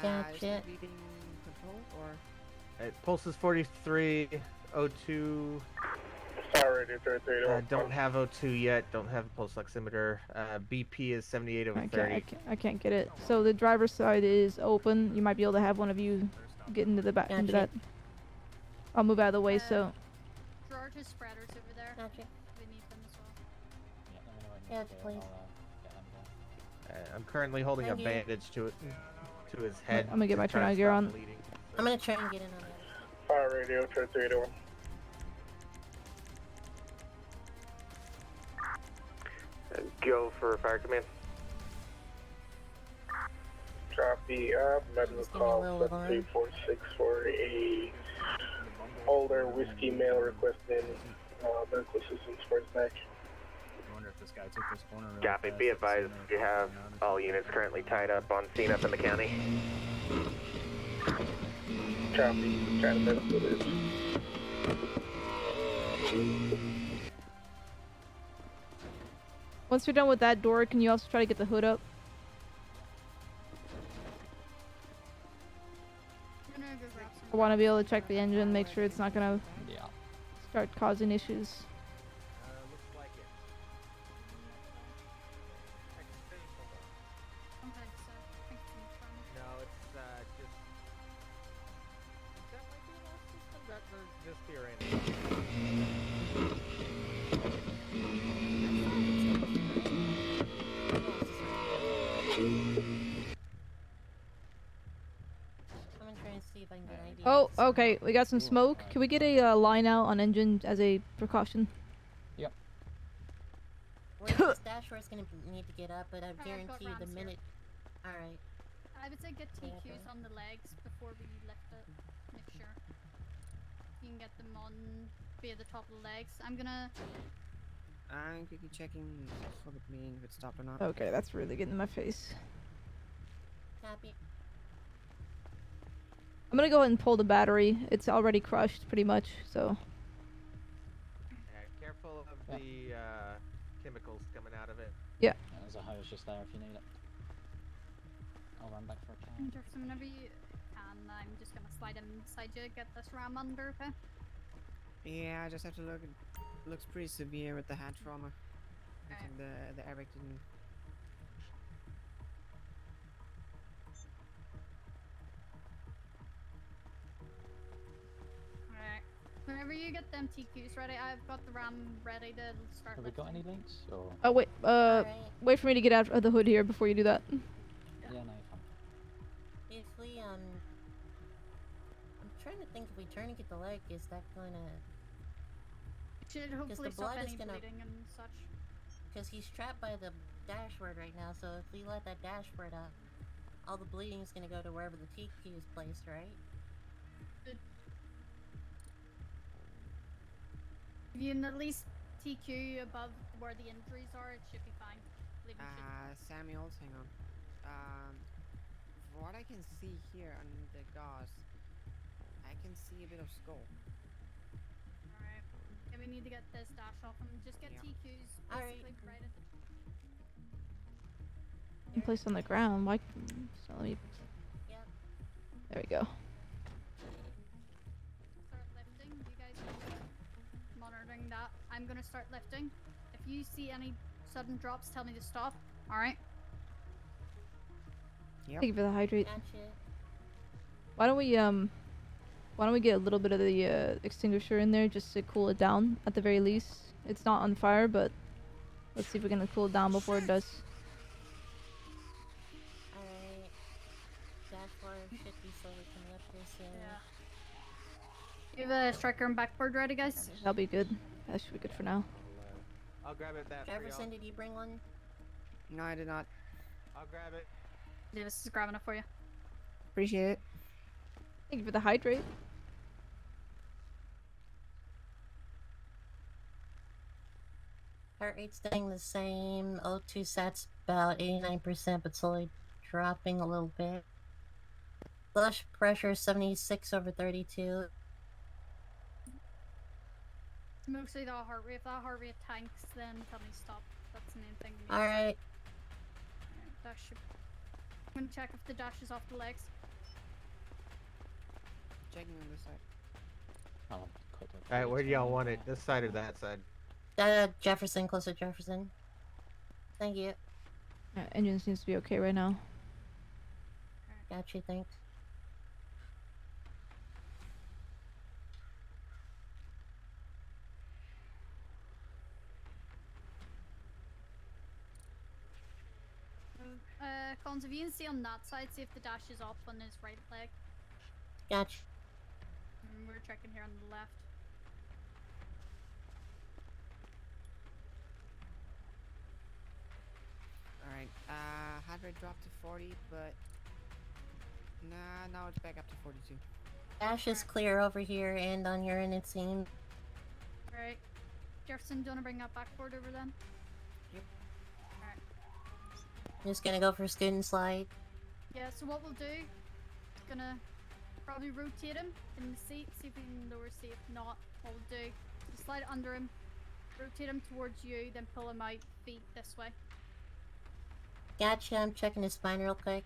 Gotcha. Leading control or? Pulse is 4302. Sorry, radio 33. Don't have O2 yet. Don't have a pulse oximeter. BP is 78 over 30. I can't get it. So the driver's side is open. You might be able to have one of you get into the back into that. I'll move out of the way so. Gerard has spreaders over there. Gotcha. We need them as well. Yes, please. I'm currently holding Thank a you. bandage to his head. I'm gonna get my to try to turnout gear stop on. bleeding. I'm gonna try and get in on that. Fire radio 3381. Go for fire command. Copy. be medical call 346 for a older whiskey male requesting medical assistance for his back. I wonder if this guy took this corner. Really Copy. fast Be at the advised, center. you have all units currently tied up on scene up in the county. Copy. Trying to medical this. Once you're done with that door, can you also try to get the hood up? I'm gonna go grab some. I want to be able to check the engine, make sure it's not gonna Yeah. start causing issues. Looks like it. I don't think so. I think it's in the front. No, it's just. That might be an off system. That's just the arena. I'm gonna try and see if I can get ideas. Oh, okay. We got some smoke. Can we get a line out on engine as a precaution? Yep. This dashboard's gonna need to get up, but I I've got guarantee you the Rams here. minute. Alright. I would say get Yeah, TQs on the legs before we lift it. Make sure. You can get them on via the top of the legs. I'm gonna. I'm quickly checking for the bleeding if it stopped or not. Okay, that's really getting in my face. Copy. I'm gonna go ahead and pull the battery. It's already crushed pretty much, so. Careful of the chemicals coming out of it. Yeah. There's a hose just there if you need it. I'll run back for a can. Jefferson, whenever you can, I'm just gonna slide inside you, get this ram under, okay? Yeah, I just have to look. It looks pretty severe with the head trauma. I think the airbag didn't. Alright. Whenever you get them TQs ready, I've got the ram ready to start Have we got lifting. any links? Or Oh wait, wait for me to get out of the hood here before you do that. yeah, no, you're fine. If we I'm trying to think if we tourniquet the leg, is that gonna? Should the hopefully stop blood is any gonna- bleeding and such. Because he's trapped by the dashboard right now, so if we let that dashboard up, all the bleeding is gonna go to wherever the TQ is placed, right? If you can at least TQ above where the injuries are, it should be fine. Bleeding Samuels, hang on. From what I can see here on the gauze, I can see a bit of skull. Alright. Yeah, we need to get this dash off and just get Yeah. TQs Alright. basically right at the Placed on the ground. Why? So let me. Yep. There we go. start lifting. You guys are monitoring that. I'm gonna start lifting. If you see any sudden drops, tell me to stop. Alright? Thank you for the hydrate. Gotcha. Why don't we get a little bit of the extinguisher in there just to cool it down at the very least? It's not on fire, but let's see if we can cool it down before it does. Alright. Dashboard should be slowly coming up here soon. You have a striker and backboard ready, guys? That'll be good. That should be good for now. I'll grab it that for Jefferson, y'all. did you bring one? No, I did not. I'll grab it. Davis is grabbing it for you. Appreciate it. Thank you for the hydrate. Heart rate staying the same. O2 sats about 89%, but slowly dropping a little bit. Blood pressure 76/32. Mostly the heart rate. If that heart rate tanks, then tell me stop. That's the main thing. we need. Alright. That should. I'm gonna check if the dash is off the legs. Checking on this side. All right, where do y'all want it? This side or that side? Jefferson, closer to Jefferson. Thank you. Engine seems to be okay right now. Got you, thanks. Collins, if you can see on that side, see if the dash is off on his right leg. Gotcha. And we're checking here on the left. Alright, heart rate dropped to 40, but Nah, now it's back up to 42. Ash is clear over here and on your end, it seems. Alright. Jefferson, do you want to bring that backboard over then? Yep. Alright. Just gonna go for student slide. Yeah, so what we'll do, gonna probably rotate him in the seat, see if we can lower seat. If not, what we'll do, slide under him, rotate him towards you, then pull him out, feet this way. Gotcha, I'm checking his spine real quick.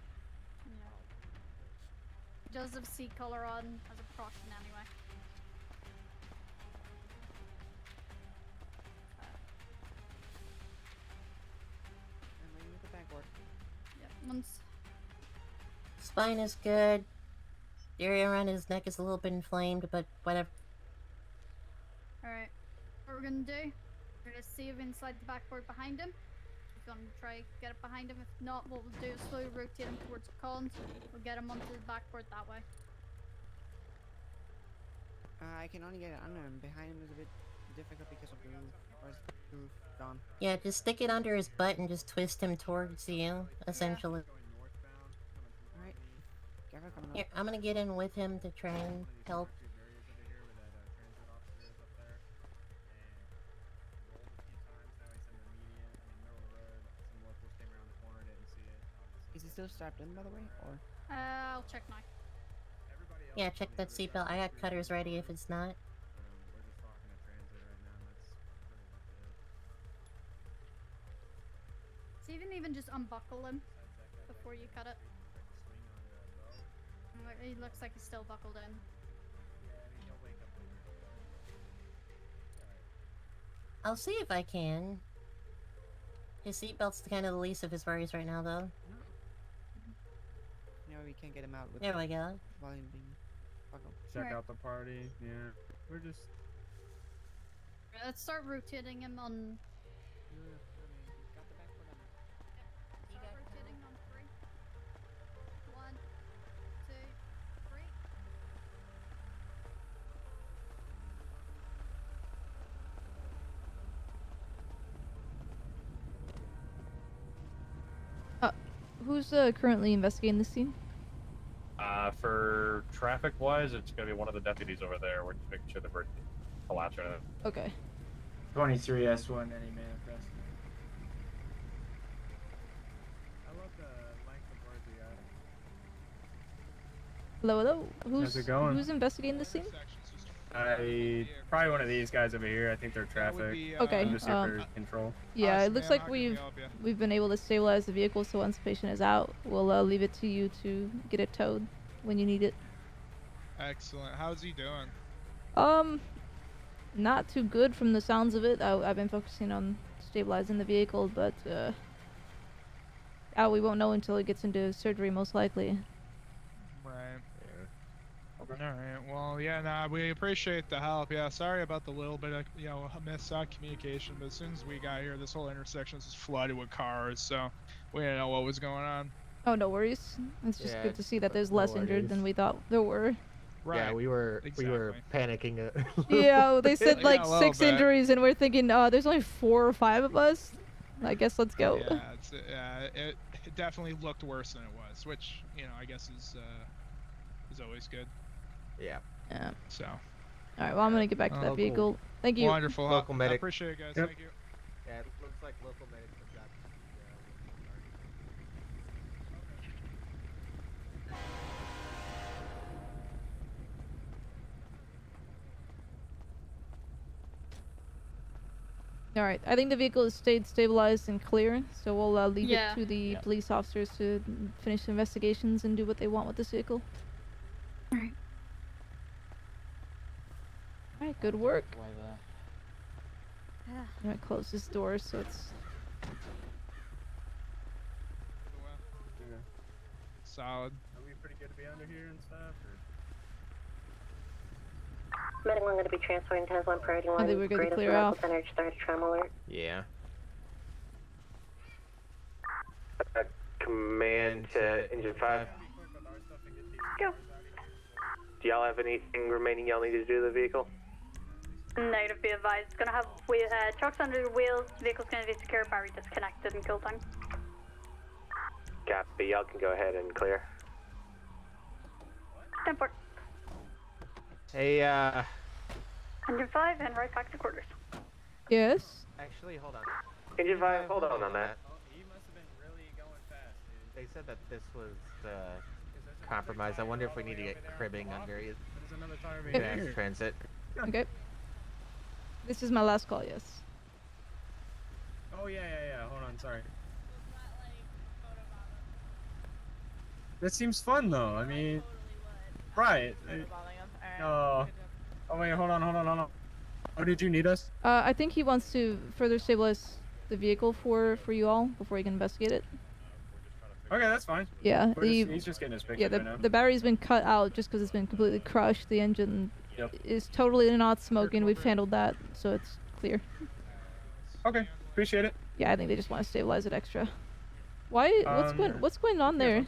He does have seat color on as a precaution anyway. I'm waiting with the backboard. Yep, once. Spine is good. The area around his neck is a little bit inflamed, but whatever. Alright, what we're gonna do, we're gonna see if we can slide the backboard behind him. We're gonna try get it behind him. If not, what we'll do is slowly rotate him towards the columns. We'll get him onto the backboard that way. I can only get it under him. Behind him is a bit difficult because of the roof. Where's the roof gone? Yeah, just stick it under his butt and just twist him towards you, essentially. Alright. Gaffer coming up. Here, I'm gonna get in with him to try and help. Is he still strapped in, by the way, or? I'll check now. Yeah, check that seatbelt. I got cutters ready if it's not. So you can even just unbuckle him before you cut it. He looks like he's still buckled in. I'll see if I can. His seatbelt's kind of the least of his worries right now, though. No, we can't get him out with There we go. volume being buckled. Check out the party. Yeah, we're just. Let's start rotating him on. Got the backboard on. Start rotating on 3. 1, 2, 3. Who's currently investigating the scene? For traffic-wise, it's gonna be one of the deputies over there. We're just making sure that we're collapsing it. Okay. 23S1, any manifest. I love the length of words we got. Hello, hello. How's it going? Who's investigating the scene? Probably one of these guys over here. I think they're traffic. Okay, I'm just here for control. Yeah, it looks like we've been able to stabilize the vehicle, so once the patient is out, we'll leave it to you to get it towed when you need it. Excellent. How's he doing? Not too good from the sounds of it. I've been focusing on stabilizing the vehicle, but we won't know until he gets into surgery, most likely. Right. Alright, well, yeah, nah, we appreciate the help. Yeah, sorry about the little bit of, miscommunication, but as soon as we got here, this whole intersection was flooded with cars, so we didn't know what was going on. Oh, no worries. It's just good to see that there's no less injured worries. than we thought there were. Right. Yeah, we were panicking. Yeah, they said like a little 6 bit. injuries, and we're thinking, there's only 4 or 5 of us. I guess let's go. Yeah, it definitely looked worse than it was, which, I guess is always good. Yeah. Yeah. So. All right. Well, I'm gonna get back to that Local- vehicle. Thank you. Wonderful. Local I medic. appreciate it, guys. Yep. Thank you. Yeah, it looks like local medics have got. All right. I think the vehicle has stayed stabilized and clear, so we'll leave Yeah. it to the police officers to finish the investigations and do what they want with this vehicle. All right. All right. Good work. I'm gonna close this door so it's. Solid. Are we pretty good to be under here and stuff? Or? Medic 1 going to be transferring 10-1 priority 1. I think we're good to clear off. Center, start trauma alert. Yeah. Command to Engine 5. Go. Do y'all have anything remaining y'all need to do to the vehicle? Negative, be advised. It's gonna have trucks under the wheels. Vehicle's gonna be secure, battery disconnected, and kill time. Copy, y'all can go ahead and clear. 10-4. Hey, Engine 5 and right back to quarters. Yes. Actually, hold on. Engine 5, hold on that. They said that this was compromised. I wonder if we need to get cribbing under his advanced transit. Okay. This is my last call, yes. Oh yeah. Hold on, sorry. That seems fun though. I mean, right? Oh wait, hold on. Oh, did you need us? I think he wants to further stabilize the vehicle for you all before he can investigate it. Okay, that's fine. Yeah, He's just getting his picture right now. the battery's been cut out just because it's been completely crushed. The engine is totally not smoking. We've handled that, so it's clear. Okay, appreciate it. Yeah, I think they just want to stabilize it extra. Why? What's going on there?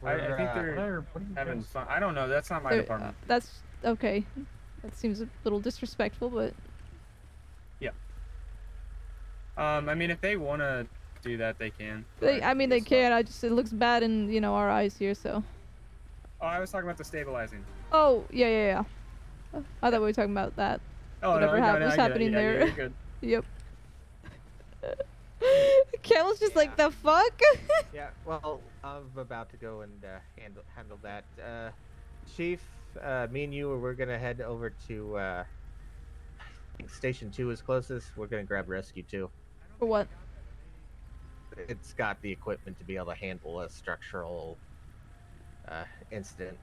I think they're having fun. I don't know. That's not my department. That's okay. That seems a little disrespectful, but yeah. I mean, if they want to do that, they can. They can. It looks bad in our eyes here, so. Oh, I was talking about the stabilizing. Oh yeah. I thought we were talking about that. Oh, whatever was happening there. You're good. Yep. Camel's just like, the fuck? Yeah, well, I'm about to go and handle that. Chief, me and you, we're gonna head over to I think Station 2 is closest. We're gonna grab Rescue 2. For what? It's got the equipment to be able to handle a structural incident.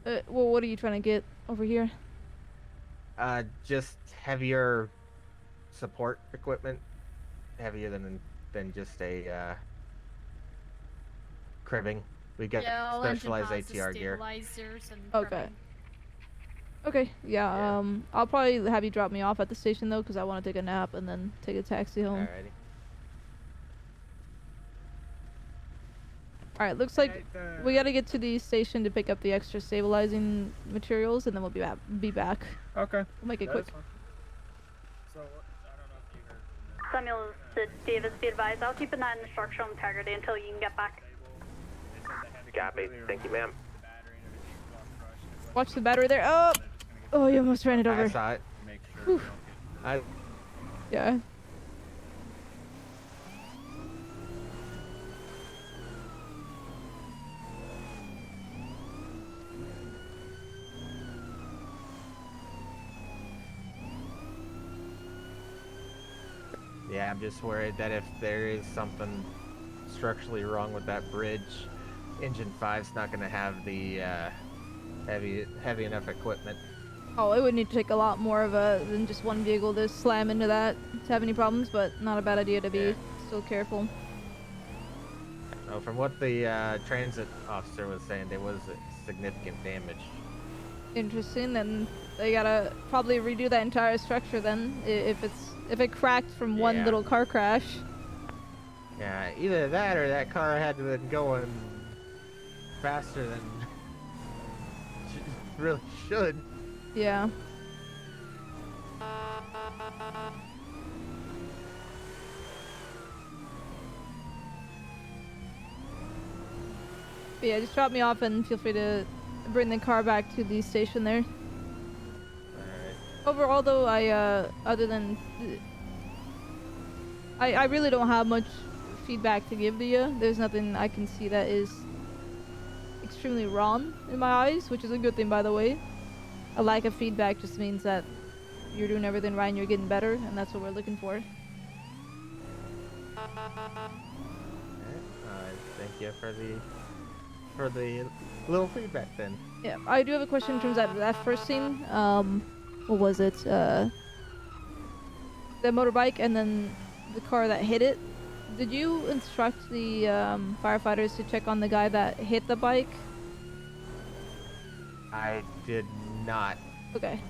Well, what are you trying to get over here? Just heavier support equipment. Heavier than just a cribbing. We got specialized ATR gear. Okay. Okay, yeah, I'll probably have you drop me off at the station though, because I want to take a nap and then take a taxi home. Alrighty. Alright, looks like we gotta get to the station to pick up the extra stabilizing materials, and then we'll be back. Okay. We'll make it quick. So, I don't know if you heard. Samuel Davis, be advised. I'll keep an eye on the structural integrity until you can get back. Copy. Thank you, ma'am. Watch the battery there. Oh, you almost ran it over. I saw it. Whew. Yeah. Yeah, I'm just worried that if there is something structurally wrong with that bridge, Engine 5's not going to have the heavy enough equipment. Oh, it would need to take a lot more than just one vehicle to slam into that to have any problems, but not a bad idea to be still careful. No, from what the transit officer was saying, there was significant damage. Interesting, then they gotta probably redo that entire structure then, if it cracked from one little car crash. Yeah, either that or that car had to been going faster than really should. Yeah. But yeah, just drop me off and feel free to bring the car back to the station there. Alright. Overall though, other than I really don't have much feedback to give to you. There's nothing I can see that is extremely wrong in my eyes, which is a good thing, by the way. A lack of feedback just means that you're doing everything right and you're getting better, and that's what we're looking for. Thank you for the little feedback then. Yeah, I do have a question in terms of that first scene. What was it? The motorbike and then the car that hit it. Did you instruct the firefighters to check on the guy that hit the bike? I did not. Okay.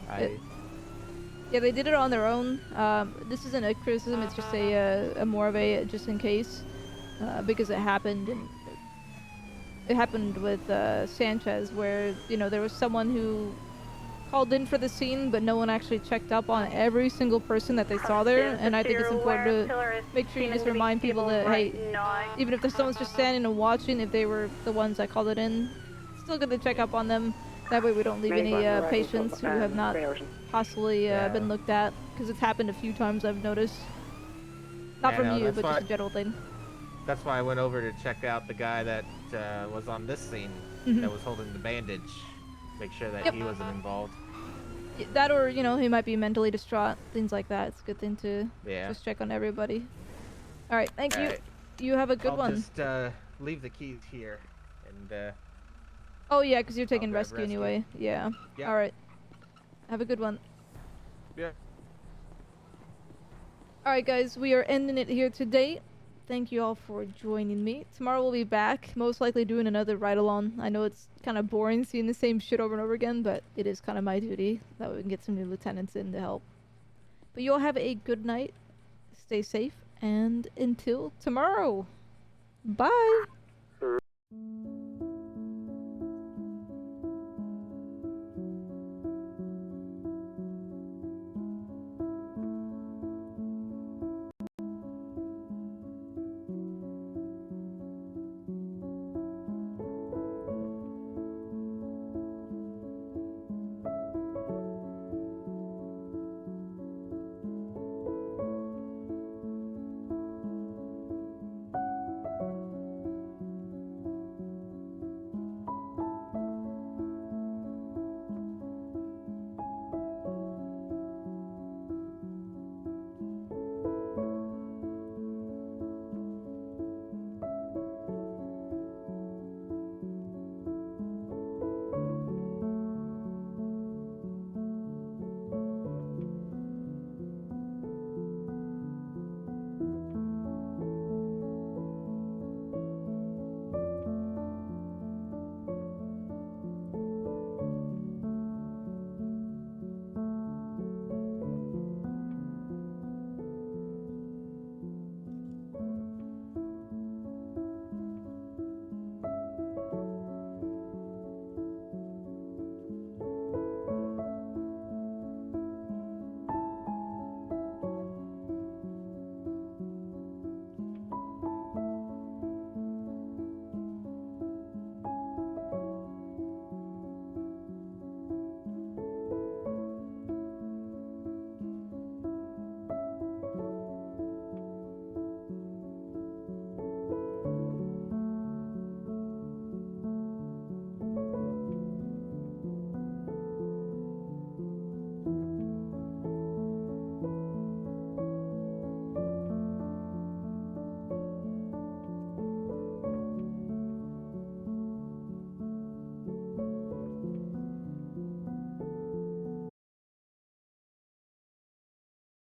Yeah, they did it on their own. This isn't a criticism, it's just a more of a just in case, because it happened with Sanchez, where there was someone who called in for the scene, but no one actually checked up on every single person that they saw there, and I think it's important to make sure you just remind people that, hey, even if someone's just standing and watching, if they were the ones that called it in, still going to check up on them. That way we don't leave any patients who have not possibly been looked at, because it's happened a few times, I've noticed. Not Yeah, from no, you, that's but why- just a general thing. That's why I went over to check out the guy that was on this scene Mhm. that was holding the bandage. Make sure that Yep. he wasn't involved. That, or, you know, he might be mentally distraught, things like that. It's a good thing to Yeah. just check on everybody. Alright, thank you. Alright. You have a good I'll one. just leave the keys here, and Oh yeah, because you're taking grab rescue rescue. anyway. Yeah. Yeah. Alright. Have a good one. yeah. Alright guys, we are ending it here today. Thank you all for joining me. Tomorrow we'll be back, most likely doing another ride-along. I know it's kind of boring seeing the same shit over and over again, but it is kind of my duty. That way we can get some new lieutenants in to help. But you all have a good night. Stay safe, and until tomorrow. Bye!